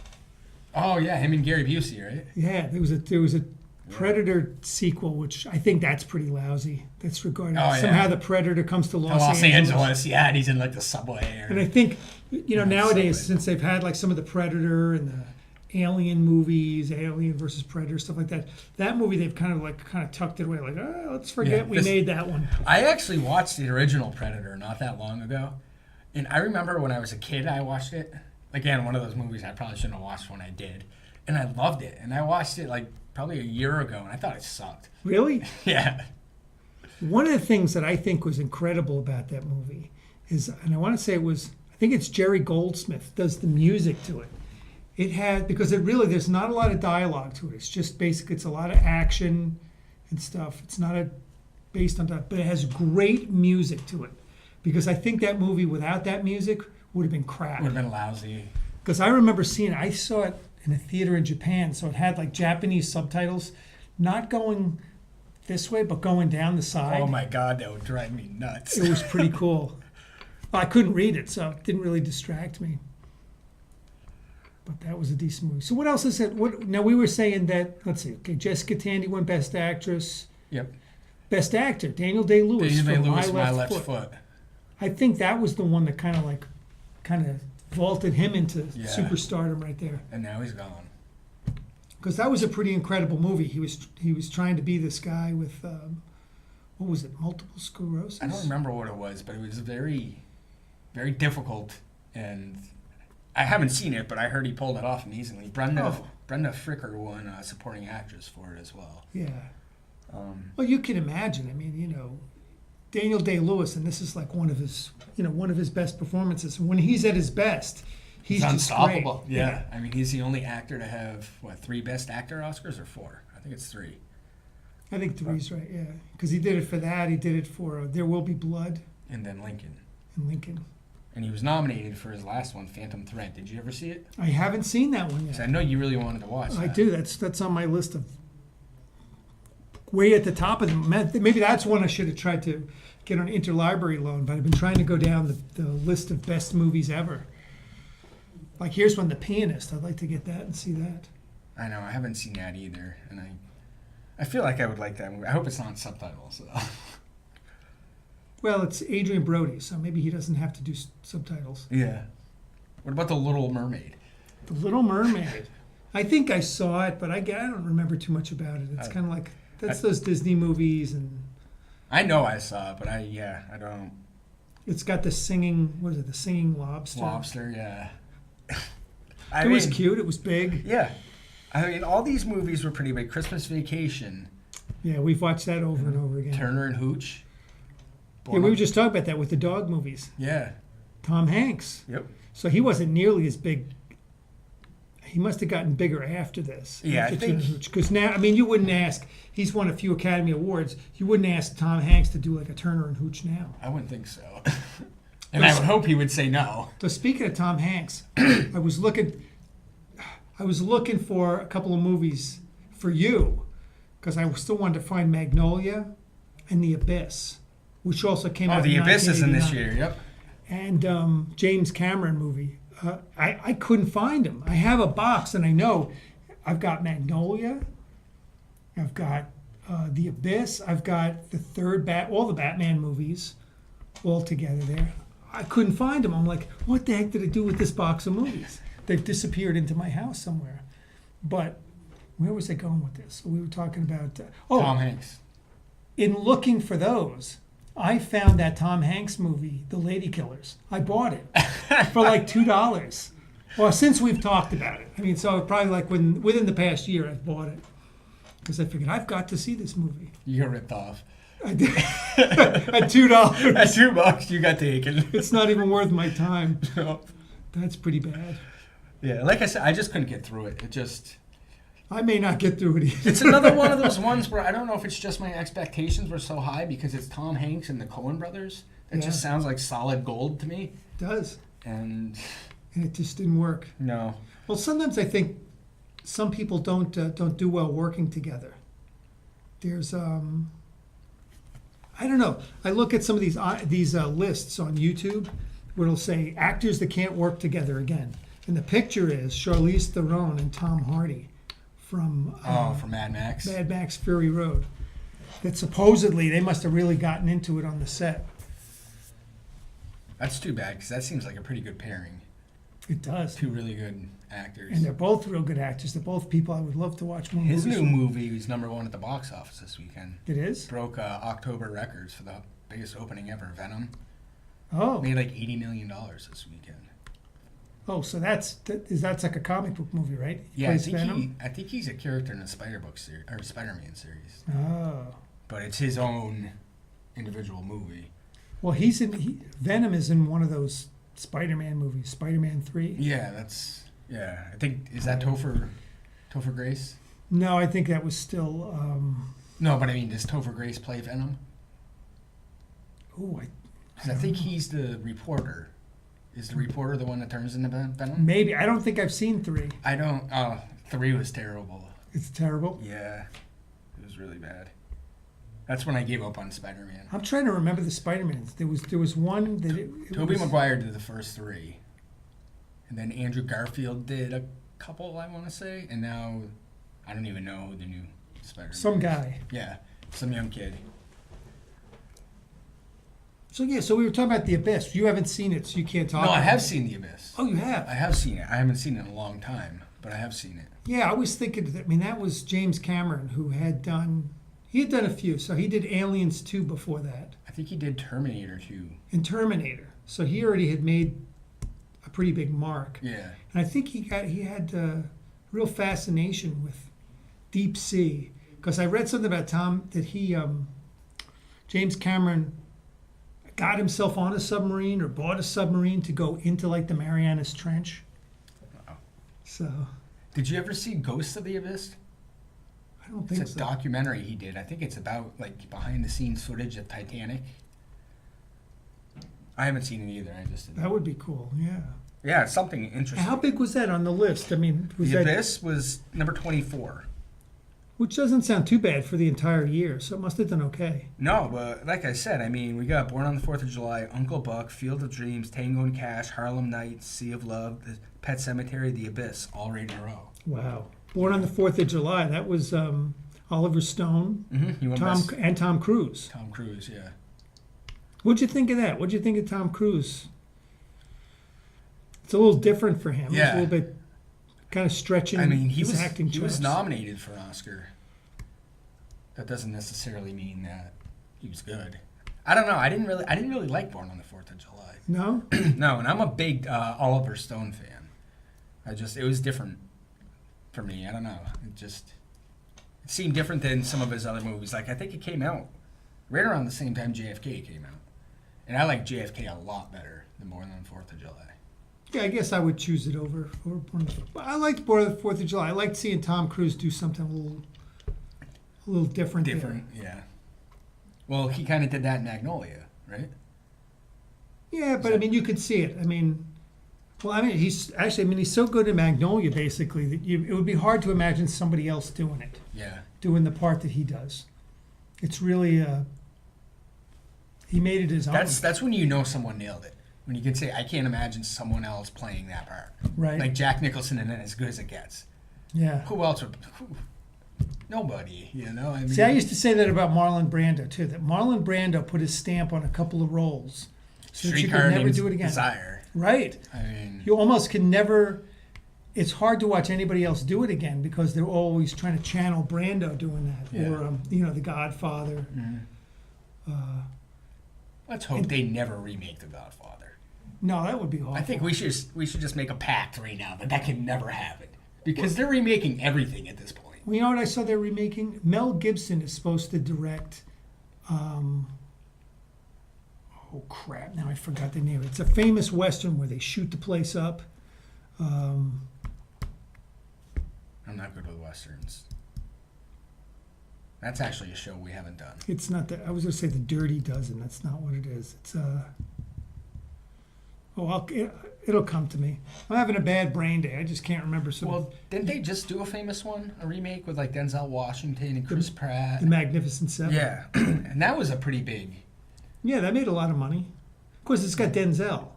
Speaker 1: Oh yeah, him and Gary Busey, right?
Speaker 2: Yeah, there was a Predator sequel, which I think that's pretty lousy. That's regarding
Speaker 1: Oh, yeah.
Speaker 2: somehow the Predator comes to
Speaker 1: Los Angeles, yeah, and he's in like the subway.
Speaker 2: And I think nowadays,
Speaker 1: Subway.
Speaker 2: since they've had like some of the Predator and the Alien movies, Alien versus Predator, stuff like that. That movie they've kind of tucked it away, like, let's forget we made that one.
Speaker 1: I actually watched the original Predator not that long ago, and I remember when I was a kid, I watched it. Again, one of those movies I probably shouldn't have watched when I did, and I loved it. And I watched it like probably a year ago, and I thought it sucked.
Speaker 2: Really?
Speaker 1: Yeah.
Speaker 2: One of the things that I think was incredible about that movie is, and I want to say I think it's Jerry Goldsmith does the music to it. It had, because there's not a lot of dialogue to it. It's just basically, it's a lot of action and stuff. It's not based on that, but it has great music to it. Because I think that movie without that music would have been crap.
Speaker 1: Would have been lousy.
Speaker 2: Because I remember seeing it, I saw it in a theater in Japan, so it had like Japanese subtitles, not going this way, but going down the side.
Speaker 1: Oh my God, that would drive me nuts.
Speaker 2: It was pretty cool. Well, I couldn't read it, so it didn't really distract me. But that was a decent movie. So what else is it? Now we were saying that, let's see, okay, Jessica Tandy won Best Actress.
Speaker 1: Yep.
Speaker 2: Best Actor, Daniel Day-Lewis
Speaker 1: Daniel
Speaker 2: for
Speaker 1: Day-Lewis,
Speaker 2: My Left Foot. I think that was the one that kind of vaulted him into superstardom right there.
Speaker 1: And now he's gone.
Speaker 2: Because that was a pretty incredible movie. He was trying to be this guy with what was it, multiple sclerosis?
Speaker 1: I don't remember what it was, but it was very, very difficult, and I haven't seen it, but I heard he pulled it off amazingly. Brenda
Speaker 2: Oh.
Speaker 1: Brenda Fricker won supporting actress for it as well.
Speaker 2: Yeah.
Speaker 1: Um,
Speaker 2: Well, you can imagine. I mean, Daniel Day-Lewis, and this is like one of his best performances. When he's at his best, he's
Speaker 1: it's
Speaker 2: just
Speaker 1: unstoppable.
Speaker 2: great.
Speaker 1: Yeah. I mean, he's the only actor to have 3 Best Actor Oscars or 4? I think it's 3.
Speaker 2: I think three's right. Yeah, because he did it for that. He did it for There Will Be Blood
Speaker 1: And then Lincoln.
Speaker 2: and Lincoln.
Speaker 1: And he was nominated for his last one, Phantom Thread. Did you ever see it?
Speaker 2: I haven't seen that one
Speaker 1: 'Cause I
Speaker 2: yet.
Speaker 1: know you really wanted to watch that.
Speaker 2: I do. That's on my list of way at the top of them. Maybe that's one I should have tried to get on interlibrary loan, but I've been trying to go down the list of best movies ever. Like here's one, The Pianist. I'd like to get that and see that.
Speaker 1: I know. I haven't seen that either. And I feel like I would like that movie. I hope it's not subtitles, though.
Speaker 2: Well, it's Adrian Brody, so maybe he doesn't have to do subtitles.
Speaker 1: Yeah. What about The Little Mermaid?
Speaker 2: The Little Mermaid. I think I saw it, but I don't remember too much about it. It's
Speaker 1: I-
Speaker 2: kind of like that's those Disney movies, and
Speaker 1: I know I saw it, but I don't.
Speaker 2: it's got the singing. What is it? The singing lobster.
Speaker 1: Lobster, yeah.
Speaker 2: It was cute. It was big.
Speaker 1: Yeah. I mean, all these movies were pretty big. Christmas Vacation,
Speaker 2: Yeah, we've watched that over and over again.
Speaker 1: Turner and Hooch.
Speaker 2: Yeah, we were just talking about that with the dog movies.
Speaker 1: Yeah.
Speaker 2: Tom Hanks.
Speaker 1: Yep.
Speaker 2: So he wasn't nearly as big. He must have gotten bigger after this.
Speaker 1: Yeah, I think-
Speaker 2: Because now, I mean, you wouldn't ask. He's won a few Academy Awards. You wouldn't ask Tom Hanks to do like a Turner and Hooch now.
Speaker 1: I wouldn't think so. And I would hope he would say no.
Speaker 2: So speaking of Tom Hanks, I was looking for a couple of movies for you because I still wanted to find Magnolia and The Abyss, which also came out.
Speaker 1: Oh, The
Speaker 2: in
Speaker 1: Abyss is in this
Speaker 2: 1989.
Speaker 1: year. Yep.
Speaker 2: And James Cameron movie. I couldn't find them. I have a box, and I know I've got Magnolia, I've got The Abyss, I've got all the Batman movies, all together there. I couldn't find them. I'm like, what the heck did I do with this box of movies? They've disappeared into my house somewhere. But where was I going with this? So we were talking about
Speaker 1: Tom Hanks.
Speaker 2: in looking for those, I found that Tom Hanks movie, The Lady Killers. I bought it for like $2. Well, since we've talked about it, I mean, so probably like within the past year, I've bought it because I figured I've got to see this movie.
Speaker 1: You got ripped off.
Speaker 2: I did at $2.
Speaker 1: At $2, you got taken.
Speaker 2: It's not even worth my time.
Speaker 1: No.
Speaker 2: That's pretty bad.
Speaker 1: Yeah, like I said, I just couldn't get through it. It just.
Speaker 2: I may not get through it either.
Speaker 1: It's another one of those ones where I don't know if it's just my expectations were so high because it's Tom Hanks and the Coen brothers. It
Speaker 2: Yeah.
Speaker 1: just sounds like solid gold to me.
Speaker 2: It does.
Speaker 1: And
Speaker 2: And it just didn't work.
Speaker 1: no.
Speaker 2: Well, sometimes I think some people don't do well working together. There's I don't know. I look at some of these lists on YouTube where it'll say actors that can't work together again, and the picture is Charlize Theron and Tom Hardy from
Speaker 1: From Mad Max.
Speaker 2: Mad Max Fury Road. That supposedly they must have really gotten into it on the set.
Speaker 1: That's too bad because that seems like a pretty good pairing.
Speaker 2: It does.
Speaker 1: Two really good actors.
Speaker 2: And they're both real good actors. They're both people I would love to watch more
Speaker 1: His
Speaker 2: movies
Speaker 1: new
Speaker 2: from.
Speaker 1: movie was #1 at the box office this weekend.
Speaker 2: It is?
Speaker 1: Broke October records for the biggest opening ever. Venom
Speaker 2: Oh.
Speaker 1: made like $80 million this weekend.
Speaker 2: Oh, so that's like a comic book movie, right? He
Speaker 1: Yeah,
Speaker 2: plays Venom?
Speaker 1: I think he's a character in the Spider-Man series,
Speaker 2: Oh.
Speaker 1: but it's his own individual movie.
Speaker 2: Well, Venom is in one of those Spider-Man movies, Spider-Man 3.
Speaker 1: Yeah, I think is that Topher Grace?
Speaker 2: No, I think that was still.
Speaker 1: No, but I mean, does Topher Grace play Venom?
Speaker 2: Oh,
Speaker 1: 'Cause I think he's the reporter. Is the reporter the one that turns into Venom?
Speaker 2: maybe. I don't think I've seen 3.
Speaker 1: I don't. 3 was terrible.
Speaker 2: It's terrible.
Speaker 1: Yeah, it was really bad. That's when I gave up on Spider-Man.
Speaker 2: I'm trying to remember the Spider-Mans. There was one that
Speaker 1: Tobey
Speaker 2: was,
Speaker 1: Maguire did the first 3, and then Andrew Garfield did a couple, I want to say, and now I don't even know who the new Spider-Man.
Speaker 2: some guy.
Speaker 1: Yeah, some young kid.
Speaker 2: So yeah, so we were talking about The Abyss. You haven't seen it, so you can't talk.
Speaker 1: No, I
Speaker 2: about
Speaker 1: have
Speaker 2: it.
Speaker 1: seen The Abyss.
Speaker 2: Oh, you have.
Speaker 1: I have seen it. I haven't seen it in a long time, but I have seen it.
Speaker 2: Yeah, I was thinking. I mean, that was James Cameron who had done. He had done a few. So he did Aliens 2 before that,
Speaker 1: I think he did Terminator 2.
Speaker 2: and Terminator. So he already had made a pretty big mark.
Speaker 1: Yeah.
Speaker 2: And I think he had real fascination with deep sea, because I read something about Tom that James Cameron got himself on a submarine or bought a submarine to go into like the Marianas Trench.
Speaker 1: Wow.
Speaker 2: So
Speaker 1: Did you ever see Ghosts of the Abyss?
Speaker 2: I don't
Speaker 1: It's
Speaker 2: think
Speaker 1: a
Speaker 2: so.
Speaker 1: documentary he did. I think it's about like behind the scenes footage of Titanic. I haven't seen it either. I just
Speaker 2: That would be cool. Yeah.
Speaker 1: yeah, it's something interesting.
Speaker 2: How big was that on the list? I mean, was
Speaker 1: The
Speaker 2: that
Speaker 1: Abyss was number 24.
Speaker 2: which doesn't sound too bad for the entire year, so it must have done okay.
Speaker 1: No, but like I said, I mean, we got Born on the 4th of July, Uncle Buck, Field of Dreams, Tango and Cash, Harlem Nights, Sea of Love, The Pet Cemetery, The Abyss, all right in a row.
Speaker 2: Wow. Born on the 4th of July. That was Oliver Stone,
Speaker 1: Mm-hmm. You want
Speaker 2: Tom Cruise.
Speaker 1: Tom Cruise, yeah.
Speaker 2: What'd you think of that? What'd you think of Tom Cruise? It's a little different for him.
Speaker 1: Yeah.
Speaker 2: It's a little bit kind of stretching
Speaker 1: I mean,
Speaker 2: his acting
Speaker 1: he was
Speaker 2: chops.
Speaker 1: nominated for an Oscar. That doesn't necessarily mean that he was good. I don't know. I didn't really like Born on the 4th of July.
Speaker 2: No?
Speaker 1: No, and I'm a big Oliver Stone fan. It was different for me. I don't know. It seemed different than some of his other movies. Like I think it came out right around the same time JFK came out, and I like JFK a lot better than Born on the 4th of July.
Speaker 2: Yeah, I guess I would choose it over Born on the 4th. I liked Born on the 4th of July. I liked seeing Tom Cruise do something a little different.
Speaker 1: Different, yeah. Well, he kind of did that in Magnolia, right?
Speaker 2: Yeah, but I mean, you could see it. I mean, he's so good in Magnolia, basically, that it would be hard to imagine somebody else doing it,
Speaker 1: Yeah.
Speaker 2: doing the part that he does. It's really, he made it his own.
Speaker 1: That's when you know someone nailed it. When you can say, I can't imagine someone else playing that part.
Speaker 2: Right.
Speaker 1: Like Jack Nicholson in it, as good as it gets.
Speaker 2: Yeah.
Speaker 1: Who else would? Nobody, you know? I mean,
Speaker 2: See, I used to say that about Marlon Brando, too, that Marlon Brando put his stamp on a couple of roles so that you
Speaker 1: Streetcar
Speaker 2: could never
Speaker 1: Named
Speaker 2: do it again.
Speaker 1: Desire.
Speaker 2: Right.
Speaker 1: I mean,
Speaker 2: You almost can never. It's hard to watch anybody else do it again because they're always trying to channel Brando doing that,
Speaker 1: Yeah.
Speaker 2: or The Godfather.
Speaker 1: let's hope they never remake The Godfather.
Speaker 2: No, that would be awful.
Speaker 1: I think we should just make a pact right now that can never happen because they're remaking everything at this point.
Speaker 2: Well, you know what I saw they're remaking? Mel Gibson is supposed to direct. Oh crap! Now I forgot the name. It's a famous western where they shoot the place up.
Speaker 1: I'm not good with westerns. That's actually a show we haven't done.
Speaker 2: It's not that. I was going to say The Dirty Dozen. That's not what it is. It's it'll come to me. I'm having a bad brain day. I just can't remember some.
Speaker 1: Well, didn't they just do a famous one, a remake with like Denzel Washington and Chris Pratt?
Speaker 2: The Magnificent Seven.
Speaker 1: Yeah, and that was a pretty big.
Speaker 2: Yeah, that made a lot of money. Of course, it's got Denzel.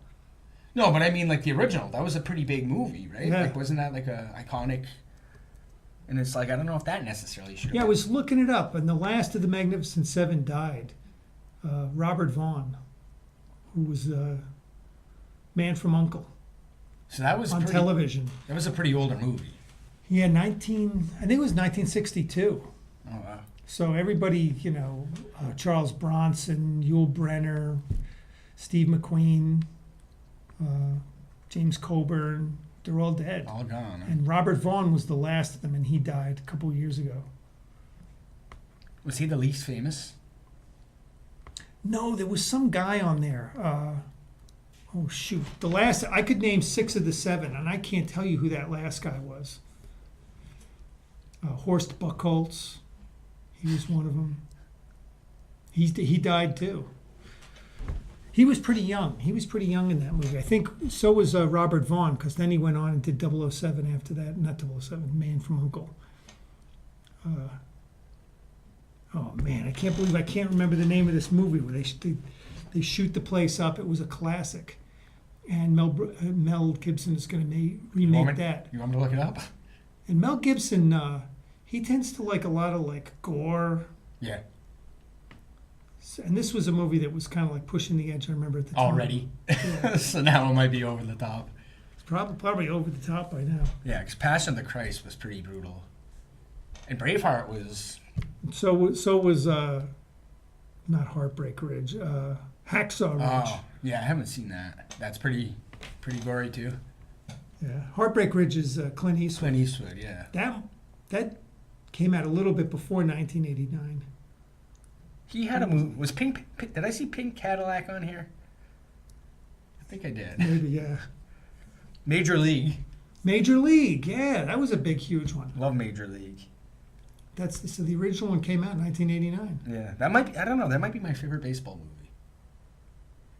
Speaker 1: No, but I mean like the original. That was a pretty big movie, right?
Speaker 2: Yeah.
Speaker 1: Like, wasn't that like a iconic? And it's like I don't know if that necessarily should.
Speaker 2: Yeah, I was looking it up, and the last of the Magnificent Seven died. Robert Vaughn, who was Man from U.N.C.L.E.
Speaker 1: So that was
Speaker 2: on
Speaker 1: pretty,
Speaker 2: television.
Speaker 1: That was a pretty older movie.
Speaker 2: Yeah, I think it was 1962.
Speaker 1: Oh wow.
Speaker 2: So everybody, Charles Bronson, Yul Brynner, Steve McQueen, James Coburn, they're all dead.
Speaker 1: All gone. Huh?
Speaker 2: And Robert Vaughn was the last of them, and he died a couple of years ago.
Speaker 1: Was he the least famous?
Speaker 2: No, there was some guy on there. Oh shoot! I could name 6 of the 7, and I can't tell you who that last guy was. Horst Buchholz, he was one of them. He died too. He was pretty young. He was pretty young in that movie. I think so was Robert Vaughn, because then he went on and did 007 after that. Not 007, Man from U.N.C.L.E. Oh man, I can't believe I can't remember the name of this movie where they shoot the place up. It was a classic, and Mel Gibson is going to remake that.
Speaker 1: You want me to look it up?
Speaker 2: And Mel Gibson, he tends to like a lot of like gore.
Speaker 1: Yeah.
Speaker 2: And this was a movie that was kind of like pushing the edge. I remember at the time.
Speaker 1: Already.
Speaker 2: Yeah.
Speaker 1: So now it might be over the top.
Speaker 2: It's probably over the top by now.
Speaker 1: Yeah, because Passion of the Christ was pretty brutal, and Braveheart was.
Speaker 2: So was not Heartbreak Ridge, Hacksaw Ridge.
Speaker 1: Oh, yeah, I haven't seen that. That's pretty pretty gory too.
Speaker 2: Yeah, Heartbreak Ridge is Clint Eastwood.
Speaker 1: Clint Eastwood, yeah.
Speaker 2: That came out a little bit before 1989.
Speaker 1: He had a movie. Was Pink? Did I see Pink Cadillac on here? I think I did.
Speaker 2: Maybe, yeah.
Speaker 1: Major League.
Speaker 2: Major League, yeah, that was a big, huge one.
Speaker 1: Love Major League.
Speaker 2: So the original one came out in 1989.
Speaker 1: Yeah, that might be. I don't know. That might be my favorite baseball movie.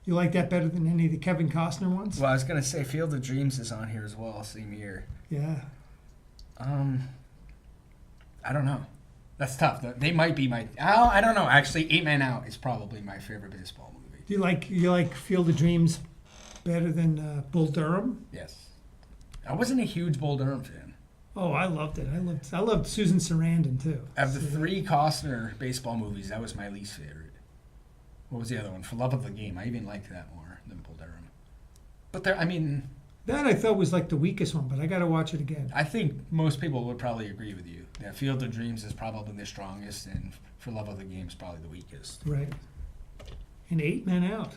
Speaker 2: You like that better than any of the Kevin Costner ones?
Speaker 1: Well, I was gonna say Field of Dreams is on here as well, same year.
Speaker 2: Yeah.
Speaker 1: I don't know. That's tough. They might be my. Oh, I don't know. Actually, Eight Man Out is probably my favorite baseball movie.
Speaker 2: Do you like Field of Dreams better than Bull Durham?
Speaker 1: Yes. I wasn't a huge Bull Durham fan.
Speaker 2: Oh, I loved it. I loved Susan Sarandon too.
Speaker 1: Of the three Costner baseball movies, that was my least favorite. What was the other one? For Love of the Game. I even liked that more than Bull Durham. But there, I mean,
Speaker 2: That I thought was like the weakest one, but I got to watch it again.
Speaker 1: I think most people would probably agree with you. That Field of Dreams is probably the strongest, and For Love of the Game is probably the weakest.
Speaker 2: Right. And Eight Men Out.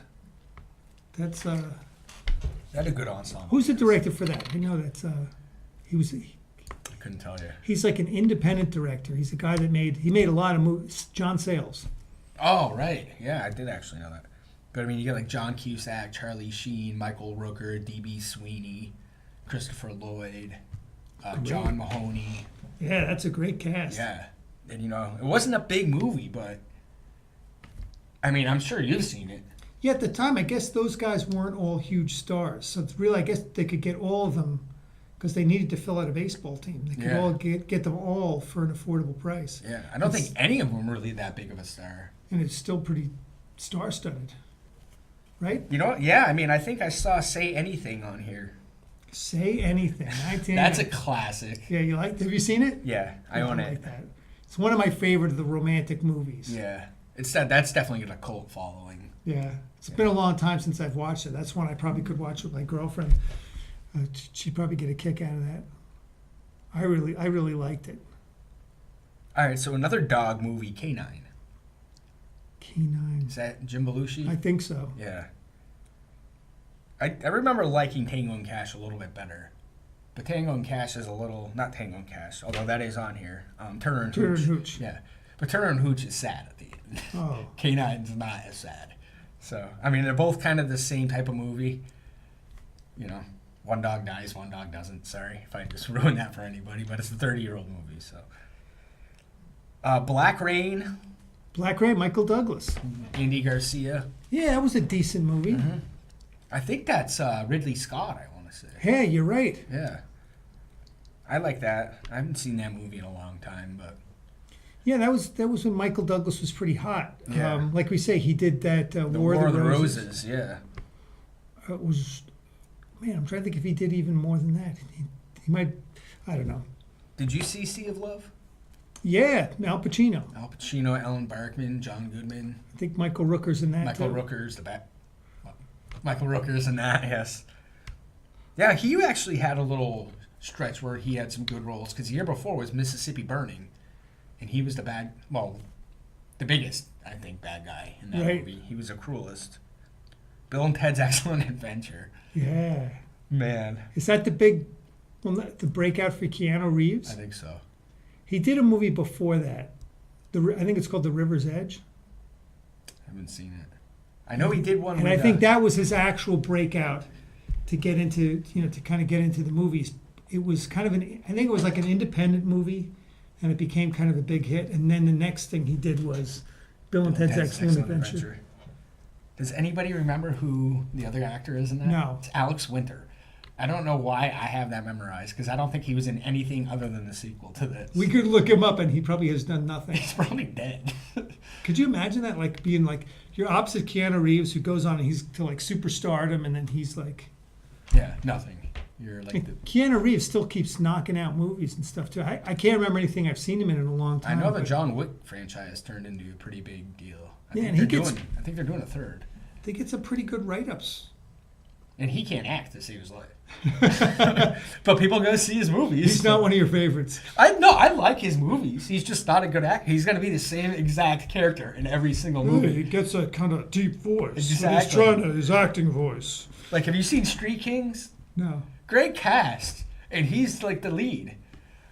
Speaker 2: That's
Speaker 1: That a good ensemble.
Speaker 2: who's the director for that? You know that's
Speaker 1: I couldn't tell you.
Speaker 2: he's like an independent director. He's a guy that made a lot of movies. John Sayles.
Speaker 1: Oh, right. Yeah, I did actually know that. But I mean, you get like John Cusack, Charlie Sheen, Michael Rooker, D.B. Sweeney, Christopher Lloyd, John Mahoney.
Speaker 2: Yeah, that's a great cast.
Speaker 1: Yeah. And you know, it wasn't a big movie, but I mean, I'm sure you've seen it.
Speaker 2: Yeah, at the time, I guess those guys weren't all huge stars. So it's really, I guess they could get all of them because they needed to fill out a baseball team. They could
Speaker 1: Yeah.
Speaker 2: all get them all for an affordable price.
Speaker 1: Yeah. I don't think any of them were really that big of a star.
Speaker 2: And it's still pretty star-studded. Right?
Speaker 1: You know what? Yeah, I mean, I think I saw Say Anything on here.
Speaker 2: Say Anything.
Speaker 1: That's a classic.
Speaker 2: Yeah, have you seen it?
Speaker 1: Yeah, I own it.
Speaker 2: Like that. It's one of my favorite of the romantic movies.
Speaker 1: Yeah. That's definitely got a cult following.
Speaker 2: Yeah. It's been a long time since I've watched it. That's one I probably could watch with my girlfriend. She'd probably get a kick out of that. I really liked it.
Speaker 1: All right, so another dog movie, K9.
Speaker 2: K9.
Speaker 1: Is that Jim Belushi?
Speaker 2: I think so.
Speaker 1: Yeah. I remember liking Tango and Cash a little bit better. But Tango and Cash is a little, not Tango and Cash, although that is on here. Turner and
Speaker 2: Turner
Speaker 1: Hooch.
Speaker 2: and Hooch.
Speaker 1: Yeah. But Turner and Hooch is sad at the end.
Speaker 2: Oh.
Speaker 1: K9's not as sad. So, I mean, they're both kind of the same type of movie. You know, one dog dies, one dog doesn't. Sorry if I just ruined that for anybody, but it's a 30-year-old movie, so. Black Rain,
Speaker 2: Black Rain, Michael Douglas.
Speaker 1: Andy Garcia.
Speaker 2: Yeah, that was a decent movie.
Speaker 1: Mm-hmm. I think that's Ridley Scott, I want to say.
Speaker 2: Hey, you're right.
Speaker 1: Yeah. I like that. I haven't seen that movie in a long time, but
Speaker 2: Yeah, that was when Michael Douglas was pretty hot.
Speaker 1: Yeah.
Speaker 2: Like we say, he did that
Speaker 1: The
Speaker 2: War of the Roses.
Speaker 1: yeah.
Speaker 2: It was, man, I'm trying to think if he did even more than that. He might, I don't know.
Speaker 1: Did you see Sea of Love?
Speaker 2: Yeah, Al Pacino.
Speaker 1: Al Pacino, Ellen Barkman, John Goodman,
Speaker 2: I think Michael Rooker's in that
Speaker 1: Michael
Speaker 2: too.
Speaker 1: Rooker's the back. Michael Rooker's in that, yes. Yeah, he actually had a little stretch where he had some good roles because the year before was Mississippi Burning, and he was the biggest, I think, bad guy in that
Speaker 2: Right.
Speaker 1: movie. He was a cruelist. Bill and Ted's Excellent Adventure.
Speaker 2: Yeah.
Speaker 1: Man,
Speaker 2: Is that the breakout for Keanu Reeves?
Speaker 1: I think so.
Speaker 2: He did a movie before that. I think it's called The River's Edge.
Speaker 1: I haven't seen it. I know he did one.
Speaker 2: And
Speaker 1: with,
Speaker 2: I think that was his actual breakout to get into, to kind of get into the movies. It was kind of I think it was like an independent movie, and it became kind of a big hit. And then the next thing he did was Bill and Ted's Excellent Adventure.
Speaker 1: Does anybody remember who the other actor is in that?
Speaker 2: No.
Speaker 1: It's Alex Winter. I don't know why I have that memorized because I don't think he was in anything other than the sequel to this.
Speaker 2: We could look him up, and he probably has done nothing.
Speaker 1: He's probably dead.
Speaker 2: Could you imagine that, like being like you're opposite Keanu Reeves, who goes on and he's to like superstardom, and then he's like,
Speaker 1: Yeah, nothing. You're like the,
Speaker 2: Keanu Reeves still keeps knocking out movies and stuff too. I can't remember anything I've seen him in a long
Speaker 1: I
Speaker 2: time.
Speaker 1: know the
Speaker 2: but
Speaker 1: John Wick franchise turned into a pretty big deal.
Speaker 2: Yeah, and he gets-
Speaker 1: I think they're doing a third.
Speaker 2: I think it's a pretty good write-ups.
Speaker 1: and he can't act to save his life. But people go see his movies.
Speaker 2: He's not one of your favorites.
Speaker 1: I like his movies. He's just not a good actor. He's going to be the same exact character in every single movie.
Speaker 2: He gets that kind of deep voice.
Speaker 1: Exactly.
Speaker 2: His acting voice.
Speaker 1: Like, have you seen Street Kings?
Speaker 2: No.
Speaker 1: Great cast, and he's like the lead,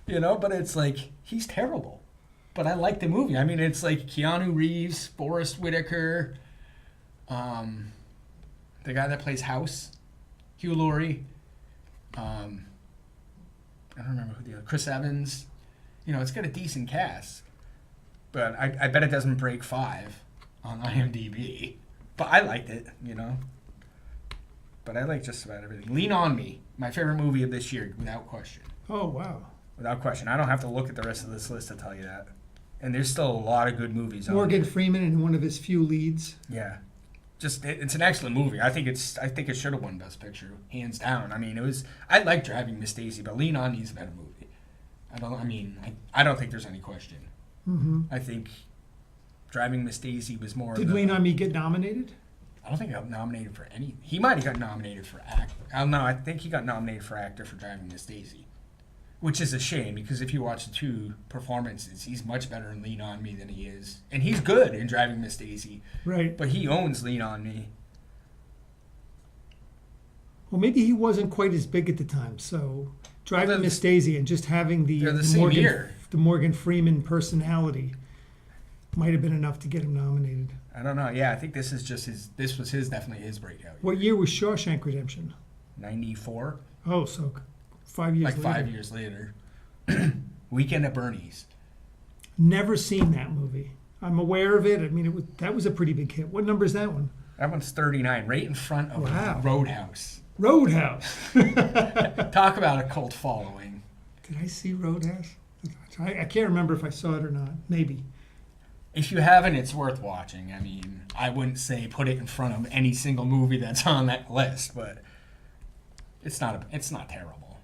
Speaker 1: but it's like he's terrible, but I like the movie. I mean, it's like Keanu Reeves, Forrest Whitaker, the guy that plays House, Hugh Laurie, I don't remember who the other, Chris Evans. It's got a decent cast, but I bet it doesn't break 5 on IMDb, but I liked it, But I like just about everything. Lean on Me, my favorite movie of this year, without question.
Speaker 2: Oh, wow.
Speaker 1: Without question. I don't have to look at the rest of this list to tell you that. And there's still a lot of good movies on
Speaker 2: Morgan
Speaker 1: there.
Speaker 2: Freeman in one of his few leads.
Speaker 1: Yeah. It's an excellent movie. I think it should have won Best Picture, hands down. I mean, I like Driving Miss Daisy, but Lean On Me is a better movie. I don't think there's any question.
Speaker 2: Mm-hmm.
Speaker 1: I think Driving Miss Daisy was more.
Speaker 2: Did Lean On Me get nominated?
Speaker 1: I don't think he got nominated for any. He might have got nominated for actor. I don't know. I think he got nominated for actor for Driving Miss Daisy, which is a shame because if you watch the 2 performances, he's much better in Lean On Me than he is, and he's good in Driving Miss Daisy.
Speaker 2: Right.
Speaker 1: But he owns Lean On Me.
Speaker 2: Well, maybe he wasn't quite as big at the time. So Driving Miss Daisy and just having
Speaker 1: They're the same year.
Speaker 2: The Morgan Freeman personality might have been enough to get him nominated.
Speaker 1: I don't know. Yeah, I think this is just his. This was definitely his breakout year.
Speaker 2: What year was Shawshank Redemption?
Speaker 1: 94.
Speaker 2: Oh, so 5 years
Speaker 1: Like
Speaker 2: later.
Speaker 1: 5 years later. Weekend at Bernie's.
Speaker 2: Never seen that movie. I'm aware of it. I mean, that was a pretty big hit. What number is that one?
Speaker 1: That one's 39, right in front of
Speaker 2: Wow.
Speaker 1: Roadhouse.
Speaker 2: Roadhouse.
Speaker 1: Talk about a cult following.
Speaker 2: Did I see Roadhouse? I can't remember if I saw it or not. Maybe.
Speaker 1: If you haven't, it's worth watching. I mean, I wouldn't say put it in front of any single movie that's on that list, but it's not terrible.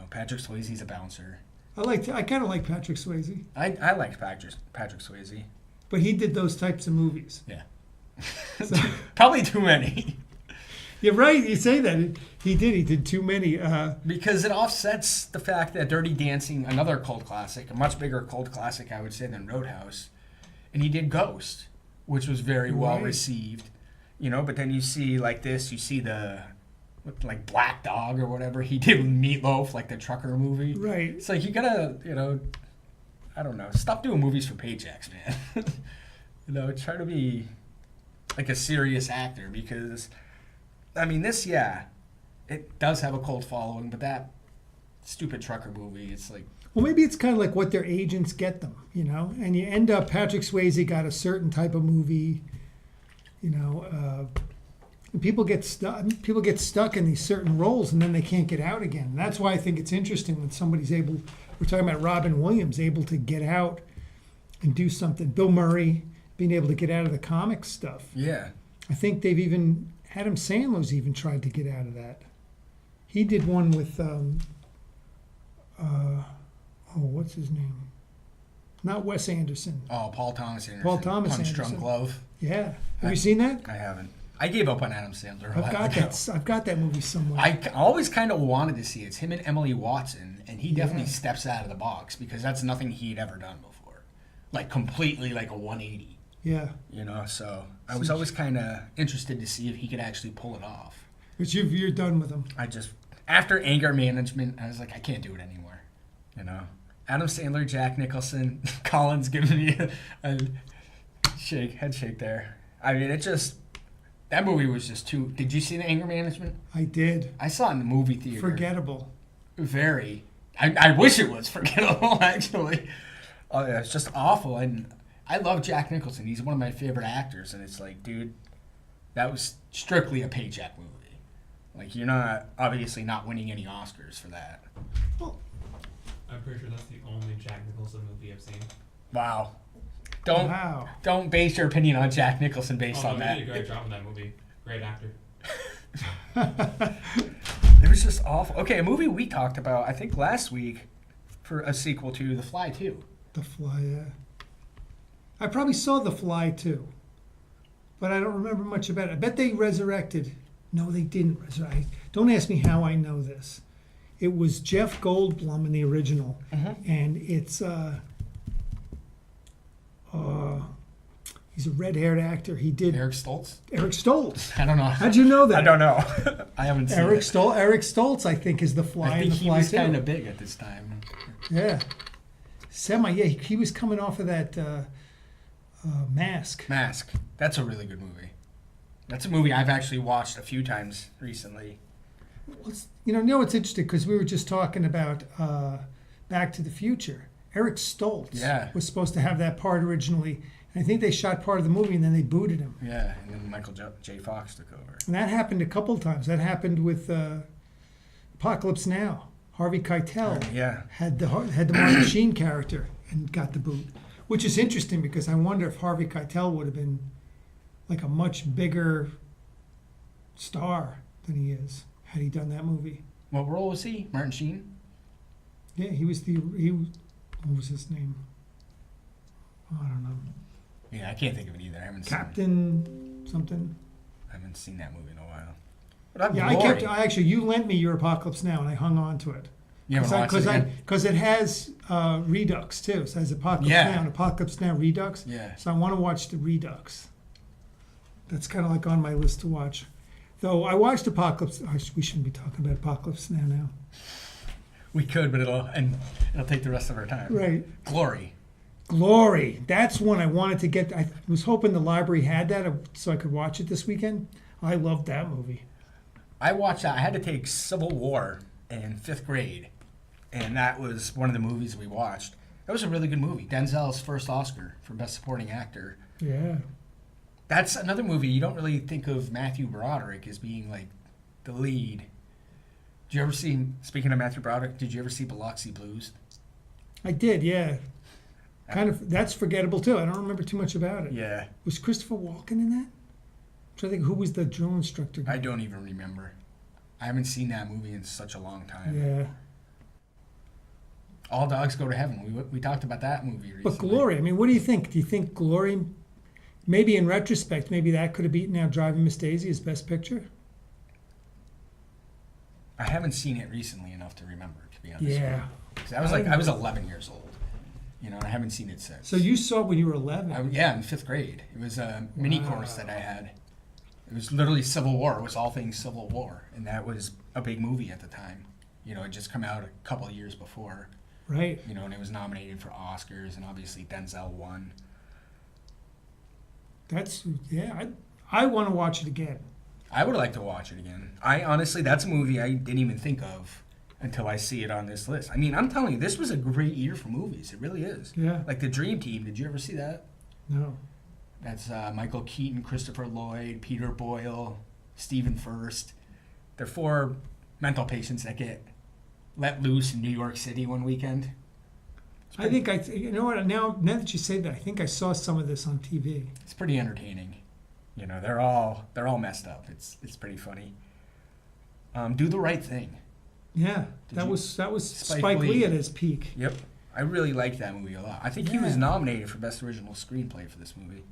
Speaker 1: Patrick Swayze's a bouncer.
Speaker 2: I kind of like Patrick Swayze,
Speaker 1: I liked Patrick Swayze.
Speaker 2: but he did those types of movies.
Speaker 1: Yeah.
Speaker 2: So,
Speaker 1: Probably too many.
Speaker 2: you're right. You say that. He did too many.
Speaker 1: Because it offsets the fact that Dirty Dancing, another cult classic, a much bigger cult classic, I would say, than Roadhouse, and he did Ghost, which was very well
Speaker 2: Right.
Speaker 1: received. But then you see like this, you see like Black Dog or whatever he did with Meatloaf, like the trucker movie.
Speaker 2: Right.
Speaker 1: It's like you gotta, I don't know, stop doing movies for paychecks, man. Try to be like a serious actor because, I mean, it does have a cult following, but that stupid trucker movie, it's like.
Speaker 2: Well, maybe it's kind of like what their agents get them, and you end up, Patrick Swayze got a certain type of movie, and people get stuck in these certain roles and then they can't get out again. And that's why I think it's interesting when somebody's able, we're talking about Robin Williams, able to get out and do something. Bill Murray being able to get out of the comic stuff.
Speaker 1: Yeah.
Speaker 2: I think Adam Sandler's even tried to get out of that. He did one with, what's his name? Not Wes Anderson.
Speaker 1: Oh, Paul Thomas Anderson.
Speaker 2: Paul Thomas
Speaker 1: Punch
Speaker 2: Anderson.
Speaker 1: Drunk Love.
Speaker 2: Yeah. Have you seen that?
Speaker 1: I haven't. I gave up on Adam Sandler.
Speaker 2: I've got that movie somewhere.
Speaker 1: I always kind of wanted to see it. It's him and Emily Watson, and he definitely steps out of the box because that's nothing he'd ever done before. Like completely like a 180.
Speaker 2: Yeah.
Speaker 1: So I was always kind of interested to see if he could actually pull it off.
Speaker 2: But you're done with him.
Speaker 1: After Anger Management, I was like, I can't do it anymore. Adam Sandler, Jack Nicholson, Colin's giving me a head shake there. I mean, that movie was just too. Did you see the Anger Management?
Speaker 2: I did.
Speaker 1: I saw it in the movie theater.
Speaker 2: Forgettable.
Speaker 1: Very. I wish it was forgettable, actually. Oh, yeah, it's just awful. And I love Jack Nicholson. He's one of my favorite actors. And it's like, dude, that was strictly a paycheck movie. Like, you're obviously not winning any Oscars for that.
Speaker 2: Well,
Speaker 3: I'm pretty sure that's the only Jack Nicholson movie I've seen.
Speaker 1: Wow.
Speaker 2: wow.
Speaker 1: Don't base your opinion on Jack Nicholson based on
Speaker 3: He
Speaker 1: that.
Speaker 3: did a great job in that movie. Great actor.
Speaker 1: It was just awful. Okay, a movie we talked about, I think last week, for a sequel to The Fly 2.
Speaker 2: The Fly, yeah. I probably saw The Fly too, but I don't remember much about it. I bet they resurrected No, they didn't. Don't ask me how I know this. It was Jeff Goldblum in the original, and it's he's a red-haired actor. He did
Speaker 1: Eric Stoltz.
Speaker 2: Eric Stoltz.
Speaker 1: I don't know.
Speaker 2: How'd you know that?
Speaker 1: I don't know. I haven't seen
Speaker 2: Eric
Speaker 1: it.
Speaker 2: Stoltz. Eric Stoltz, I think, is the Fly
Speaker 1: I
Speaker 2: in
Speaker 1: think
Speaker 2: the
Speaker 1: he
Speaker 2: Fly
Speaker 1: was
Speaker 2: too.
Speaker 1: kind of big at this time.
Speaker 2: Yeah, yeah. He was coming off of that Mask.
Speaker 1: Mask. That's a really good movie. That's a movie I've actually watched a few times recently.
Speaker 2: You know what's interesting, because we were just talking about Back to the Future. Eric Stoltz was supposed to have that part originally. And I think they shot part of the movie and then they booted him.
Speaker 1: Yeah, and then Michael J. Fox took over.
Speaker 2: And that happened a couple of times. That happened with Apocalypse Now. Harvey Keitel had the Martin Sheen character and got the boot, which is interesting because I wonder if Harvey Keitel would have been like a much bigger star than he is had he done that movie.
Speaker 1: What role was he? Martin Sheen?
Speaker 2: Yeah, what was his name? Oh, I don't know.
Speaker 1: Yeah, I can't think of it either. I haven't
Speaker 2: Captain something.
Speaker 1: I haven't seen that movie in a while. But
Speaker 2: Yeah, you lent me your Apocalypse Now, and I hung on to it.
Speaker 1: You haven't watched it again?
Speaker 2: Because it has Redux too. So it has Apocalypse Now and Apocalypse Now Redux.
Speaker 1: Yeah.
Speaker 2: So I want to watch the Redux. That's kind of like on my list to watch. Though I watched Apocalypse. We shouldn't be talking about Apocalypse Now.
Speaker 1: We could, but it'll take the rest of our time.
Speaker 2: Right.
Speaker 1: Glory.
Speaker 2: That's one I wanted to get. I was hoping the library had that so I could watch it this weekend. I loved that movie.
Speaker 1: I watched that. I had to take Civil War in 5th grade, and that was one of the movies we watched. That was a really good movie. Denzel's first Oscar for Best Supporting Actor.
Speaker 2: Yeah.
Speaker 1: That's another movie you don't really think of Matthew Broderick as being like the lead. Did you ever see, speaking of Matthew Broderick, did you ever see Biloxi Blues?
Speaker 2: I did, yeah. That's forgettable too. I don't remember too much about it.
Speaker 1: Yeah.
Speaker 2: Was Christopher Walken in that? I'm trying to think who was the drill instructor guy.
Speaker 1: I don't even remember. I haven't seen that movie in such a long time.
Speaker 2: Yeah.
Speaker 1: All Dogs Go to Heaven. We talked about that movie recently.
Speaker 2: But Glory, I mean, what do you think? Do you think Glory, maybe in retrospect, maybe that could have beaten out Driving Miss Daisy as Best Picture?
Speaker 1: I haven't seen it recently enough to remember, to be honest.
Speaker 2: Yeah.
Speaker 1: Because I was 11 years old. You know, and I haven't seen it since.
Speaker 2: So you saw it when you were 11?
Speaker 1: In 5th grade. It was a mini course that I had. It was literally Civil War. It was all things Civil War. And that was a big movie at the time. You know, it just come out a couple of years before.
Speaker 2: Right.
Speaker 1: You know, and it was nominated for Oscars, and obviously Denzel won.
Speaker 2: I want to watch it again.
Speaker 1: I would like to watch it again. Honestly, that's a movie I didn't even think of until I see it on this list. I mean, I'm telling you, this was a great year for movies. It really is.
Speaker 2: Yeah.
Speaker 1: Like The Dream Team. Did you ever see that?
Speaker 2: No.
Speaker 1: That's Michael Keaton, Christopher Lloyd, Peter Boyle, Stephen Furst. They're 4 mental patients that get let loose in New York City one weekend.
Speaker 2: I think you know what? Now that you say that, I think I saw some of this on TV.
Speaker 1: It's pretty entertaining. You know, they're all messed up. It's pretty funny. Do the Right Thing.
Speaker 2: Yeah, that was Spike Lee at his peak.
Speaker 1: Yep, I really liked that movie a lot. I think he was nominated for Best Original Screenplay for this movie.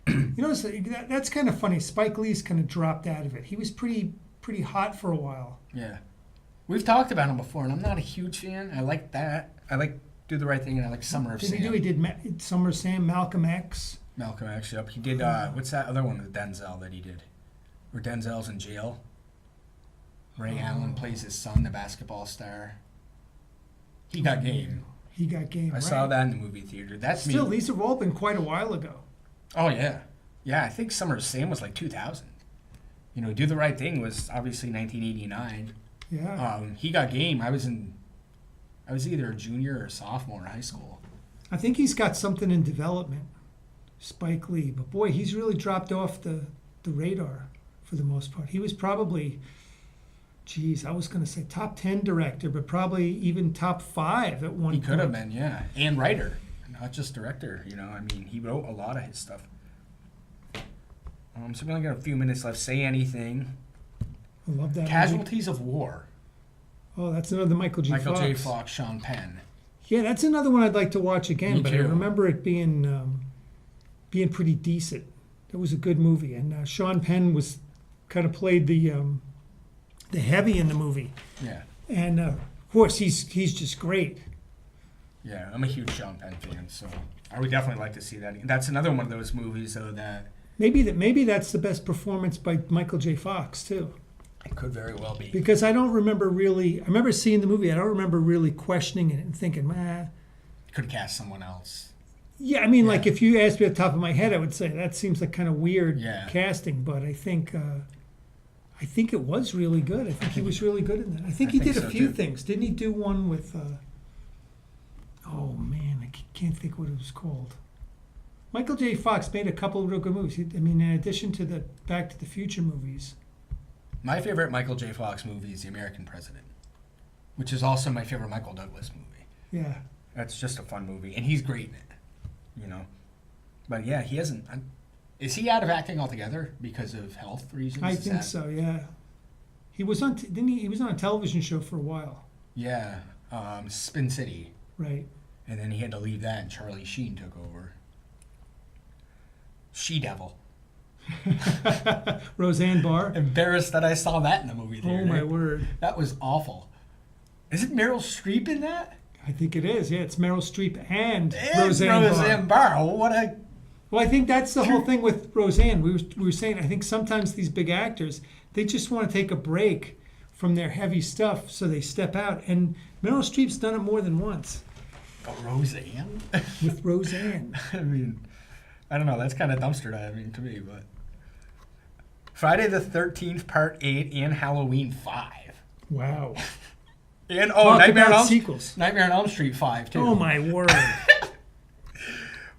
Speaker 2: You know, that's kind of funny. Spike Lee's kind of dropped out of it. He was pretty hot for a while.
Speaker 1: Yeah, we've talked about him before, and I'm not a huge fan. I like that. I like Do the Right Thing, and I like Summer of Sam.
Speaker 2: He did Summer of Sam, Malcolm X.
Speaker 1: Malcolm X, yep. He did, what's that other one with Denzel that he did? Where Denzel's in jail. Ray Allen plays his son, the basketball star. He Got Game.
Speaker 2: He Got Game,
Speaker 1: I saw that in the movie theater.
Speaker 2: These have all been quite a while ago.
Speaker 1: Oh, yeah. Yeah, I think Summer of Sam was like 2000. You know, Do the Right Thing was obviously 1989.
Speaker 2: Yeah.
Speaker 1: He Got Game, I was either a junior or a sophomore in high school.
Speaker 2: I think he's got something in development, Spike Lee. But boy, he's really dropped off the radar for the most part. He was probably, I was going to say top 10 director, but probably even top 5 at one point.
Speaker 1: He could have been, yeah. And writer, not just director. You know, I mean, he wrote a lot of his stuff. So we only got a few minutes left. Say Anything.
Speaker 2: I love that
Speaker 1: Casualties of War.
Speaker 2: Oh, that's another Michael J.
Speaker 1: J. Fox, Sean Penn.
Speaker 2: Yeah, that's another one I'd like to watch again.
Speaker 1: Me
Speaker 2: but
Speaker 1: too.
Speaker 2: I remember it being pretty decent. It was a good movie, and Sean Penn was kind of played the heavy in the movie,
Speaker 1: Yeah.
Speaker 2: and of course he's just great.
Speaker 1: Yeah, I'm a huge Sean Penn fan, so I would definitely like to see that. That's another one of those movies, though, that
Speaker 2: Maybe that's the best performance by Michael J. Fox too,
Speaker 1: it could very well be.
Speaker 2: because I don't remember really. I remember seeing the movie. I don't remember really questioning it and thinking,
Speaker 1: Could cast someone else.
Speaker 2: yeah. I mean,
Speaker 1: Yeah.
Speaker 2: like if you asked me at the top of my head, I would say that seems like kind of weird
Speaker 1: Yeah.
Speaker 2: casting. But I think it was really good. I think he was really good in that. I think he
Speaker 1: think
Speaker 2: did a
Speaker 1: so,
Speaker 2: few
Speaker 1: too.
Speaker 2: things. Didn't he do one with? Oh man, I can't think what it was called. Michael J. Fox made a couple of real good movies. I mean, in addition to the Back to the Future movies.
Speaker 1: My favorite Michael J. Fox movie is The American President, which is also my favorite Michael Douglas movie.
Speaker 2: Yeah.
Speaker 1: That's just a fun movie, and he's great in it, you know. But yeah, he hasn't. Is he out of acting altogether because of health reasons?
Speaker 2: I
Speaker 1: Is
Speaker 2: think
Speaker 1: that-
Speaker 2: so. Yeah, he was on. Didn't he? He was on a television show for a while,
Speaker 1: Yeah, Spin City,
Speaker 2: right?
Speaker 1: and then he had to leave that, and Charlie Sheen took over. She Devil.
Speaker 2: Roseanne Barr.
Speaker 1: Embarrassed that I saw that in the movie theater.
Speaker 2: Oh my word!
Speaker 1: That was awful. Is it Meryl Streep in that?
Speaker 2: I think it is. Yeah, it's Meryl Streep and
Speaker 1: And
Speaker 2: Roseanne Barr.
Speaker 1: Barr. What a
Speaker 2: Well, I think that's the whole thing with Roseanne. We were saying. I think sometimes these big actors they just want to take a break from their heavy stuff, so they step out. And Meryl Streep's done it more than once
Speaker 1: Roseanne.
Speaker 2: with Roseanne.
Speaker 1: I mean, I don't know. That's kind of dumpster diving to me, but Friday the 13th, Part 8, and Halloween 5,
Speaker 2: Wow.
Speaker 1: and
Speaker 2: Talk
Speaker 1: Nightmare on
Speaker 2: about
Speaker 1: Elm
Speaker 2: sequels.
Speaker 1: Nightmare on Elm Street 5 too.
Speaker 2: Oh my word!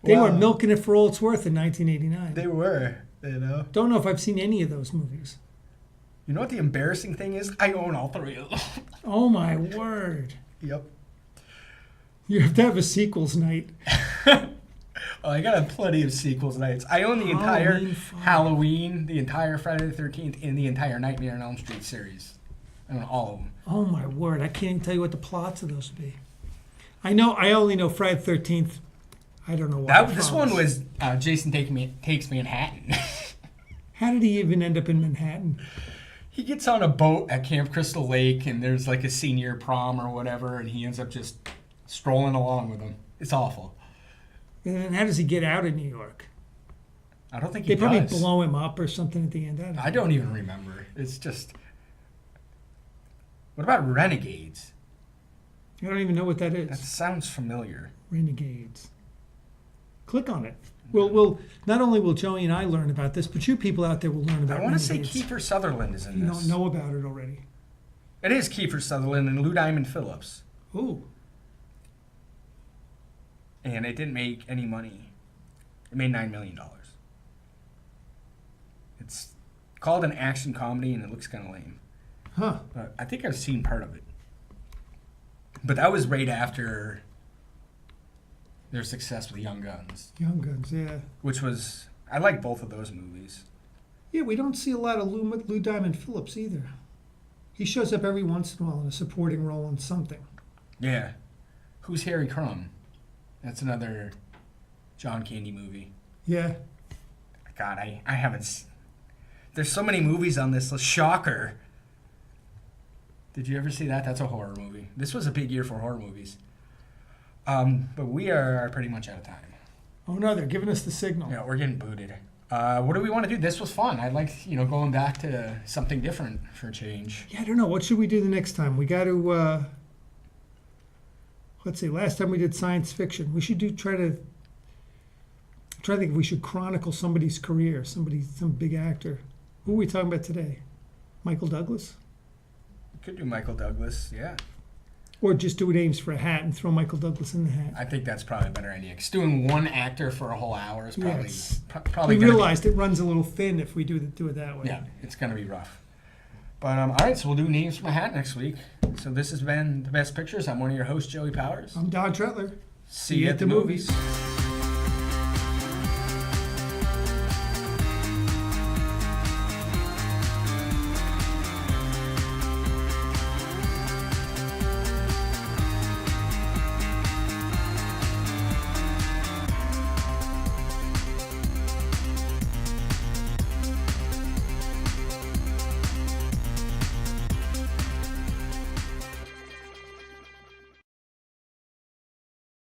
Speaker 2: They were
Speaker 1: Wow.
Speaker 2: milking it for all it's worth in 1989.
Speaker 1: They were, you know.
Speaker 2: Don't know if I've seen any of those movies.
Speaker 1: You know what the embarrassing thing is? I own all 3 of them.
Speaker 2: Oh my word!
Speaker 1: Yep.
Speaker 2: You have to have a sequels night.
Speaker 1: Oh, I got plenty of sequels nights. I own the entire
Speaker 2: Halloween 5.
Speaker 1: Halloween, the entire Friday the 13th, and the entire Nightmare on Elm Street series. I own all of them.
Speaker 2: Oh my word! I can't even tell you what the plots of those would be. I know. I only know Friday the 13th. I don't know why.
Speaker 1: This one was Jason Takes Manhattan.
Speaker 2: How did he even end up in Manhattan?
Speaker 1: He gets on a boat at Camp Crystal Lake, and there's like a senior prom or whatever, and he ends up just strolling along with them. It's awful.
Speaker 2: And then how does he get out of New York?
Speaker 1: I don't think he
Speaker 2: They probably
Speaker 1: does.
Speaker 2: blow him up or something at the end.
Speaker 1: I don't even remember. It's just. What about Renegades?
Speaker 2: I don't even know what that is.
Speaker 1: That sounds familiar.
Speaker 2: Renegades. Click on it. We'll not only will Joey and I learn about this, but you people out there will learn about
Speaker 1: I want to say
Speaker 2: Renegades.
Speaker 1: Kiefer Sutherland is in
Speaker 2: You
Speaker 1: this.
Speaker 2: don't know about it already.
Speaker 1: It is Kiefer Sutherland and Lou Diamond Phillips.
Speaker 2: Ooh.
Speaker 1: And it didn't make any money. It made $9 million. It's called an action comedy, and it looks kind of lame.
Speaker 2: Huh.
Speaker 1: But I think I've seen part of it. But that was right after their success with Young Guns,
Speaker 2: Young Guns, yeah.
Speaker 1: which was, I like both of those movies.
Speaker 2: Yeah, we don't see a lot of Lou Diamond Phillips either. He shows up every once in a while in a supporting role in something.
Speaker 1: Yeah. Who's Harry Crumb? That's another John Candy movie.
Speaker 2: Yeah.
Speaker 1: God, I haven't. There's so many movies on this list. Shocker. Did you ever see that? That's a horror movie. This was a big year for horror movies. But we are pretty much out of time.
Speaker 2: Oh no, they're giving us the signal.
Speaker 1: Yeah, we're getting booted. What do we want to do? This was fun. I like, going back to something different for a change.
Speaker 2: Yeah, I don't know. What should we do the next time? We got to, let's see, last time we did science fiction. We should try to think if we should chronicle somebody's career, some big actor. Who are we talking about today? Michael Douglas?
Speaker 1: Could do Michael Douglas, yeah.
Speaker 2: Or just do names for a hat and throw Michael Douglas in the hat?
Speaker 1: I think that's probably a better idea. Because doing one actor for a whole hour is probably
Speaker 2: Yes.
Speaker 1: probably
Speaker 2: We
Speaker 1: gonna be-
Speaker 2: realized it runs a little thin if we do it that way.
Speaker 1: Yeah, it's going to be rough. But all right, so we'll do names from a hat next week. So this has been The Best Pictures. I'm one of your hosts, Joey Powers.
Speaker 2: I'm Don Tretler.
Speaker 1: See you at the movies.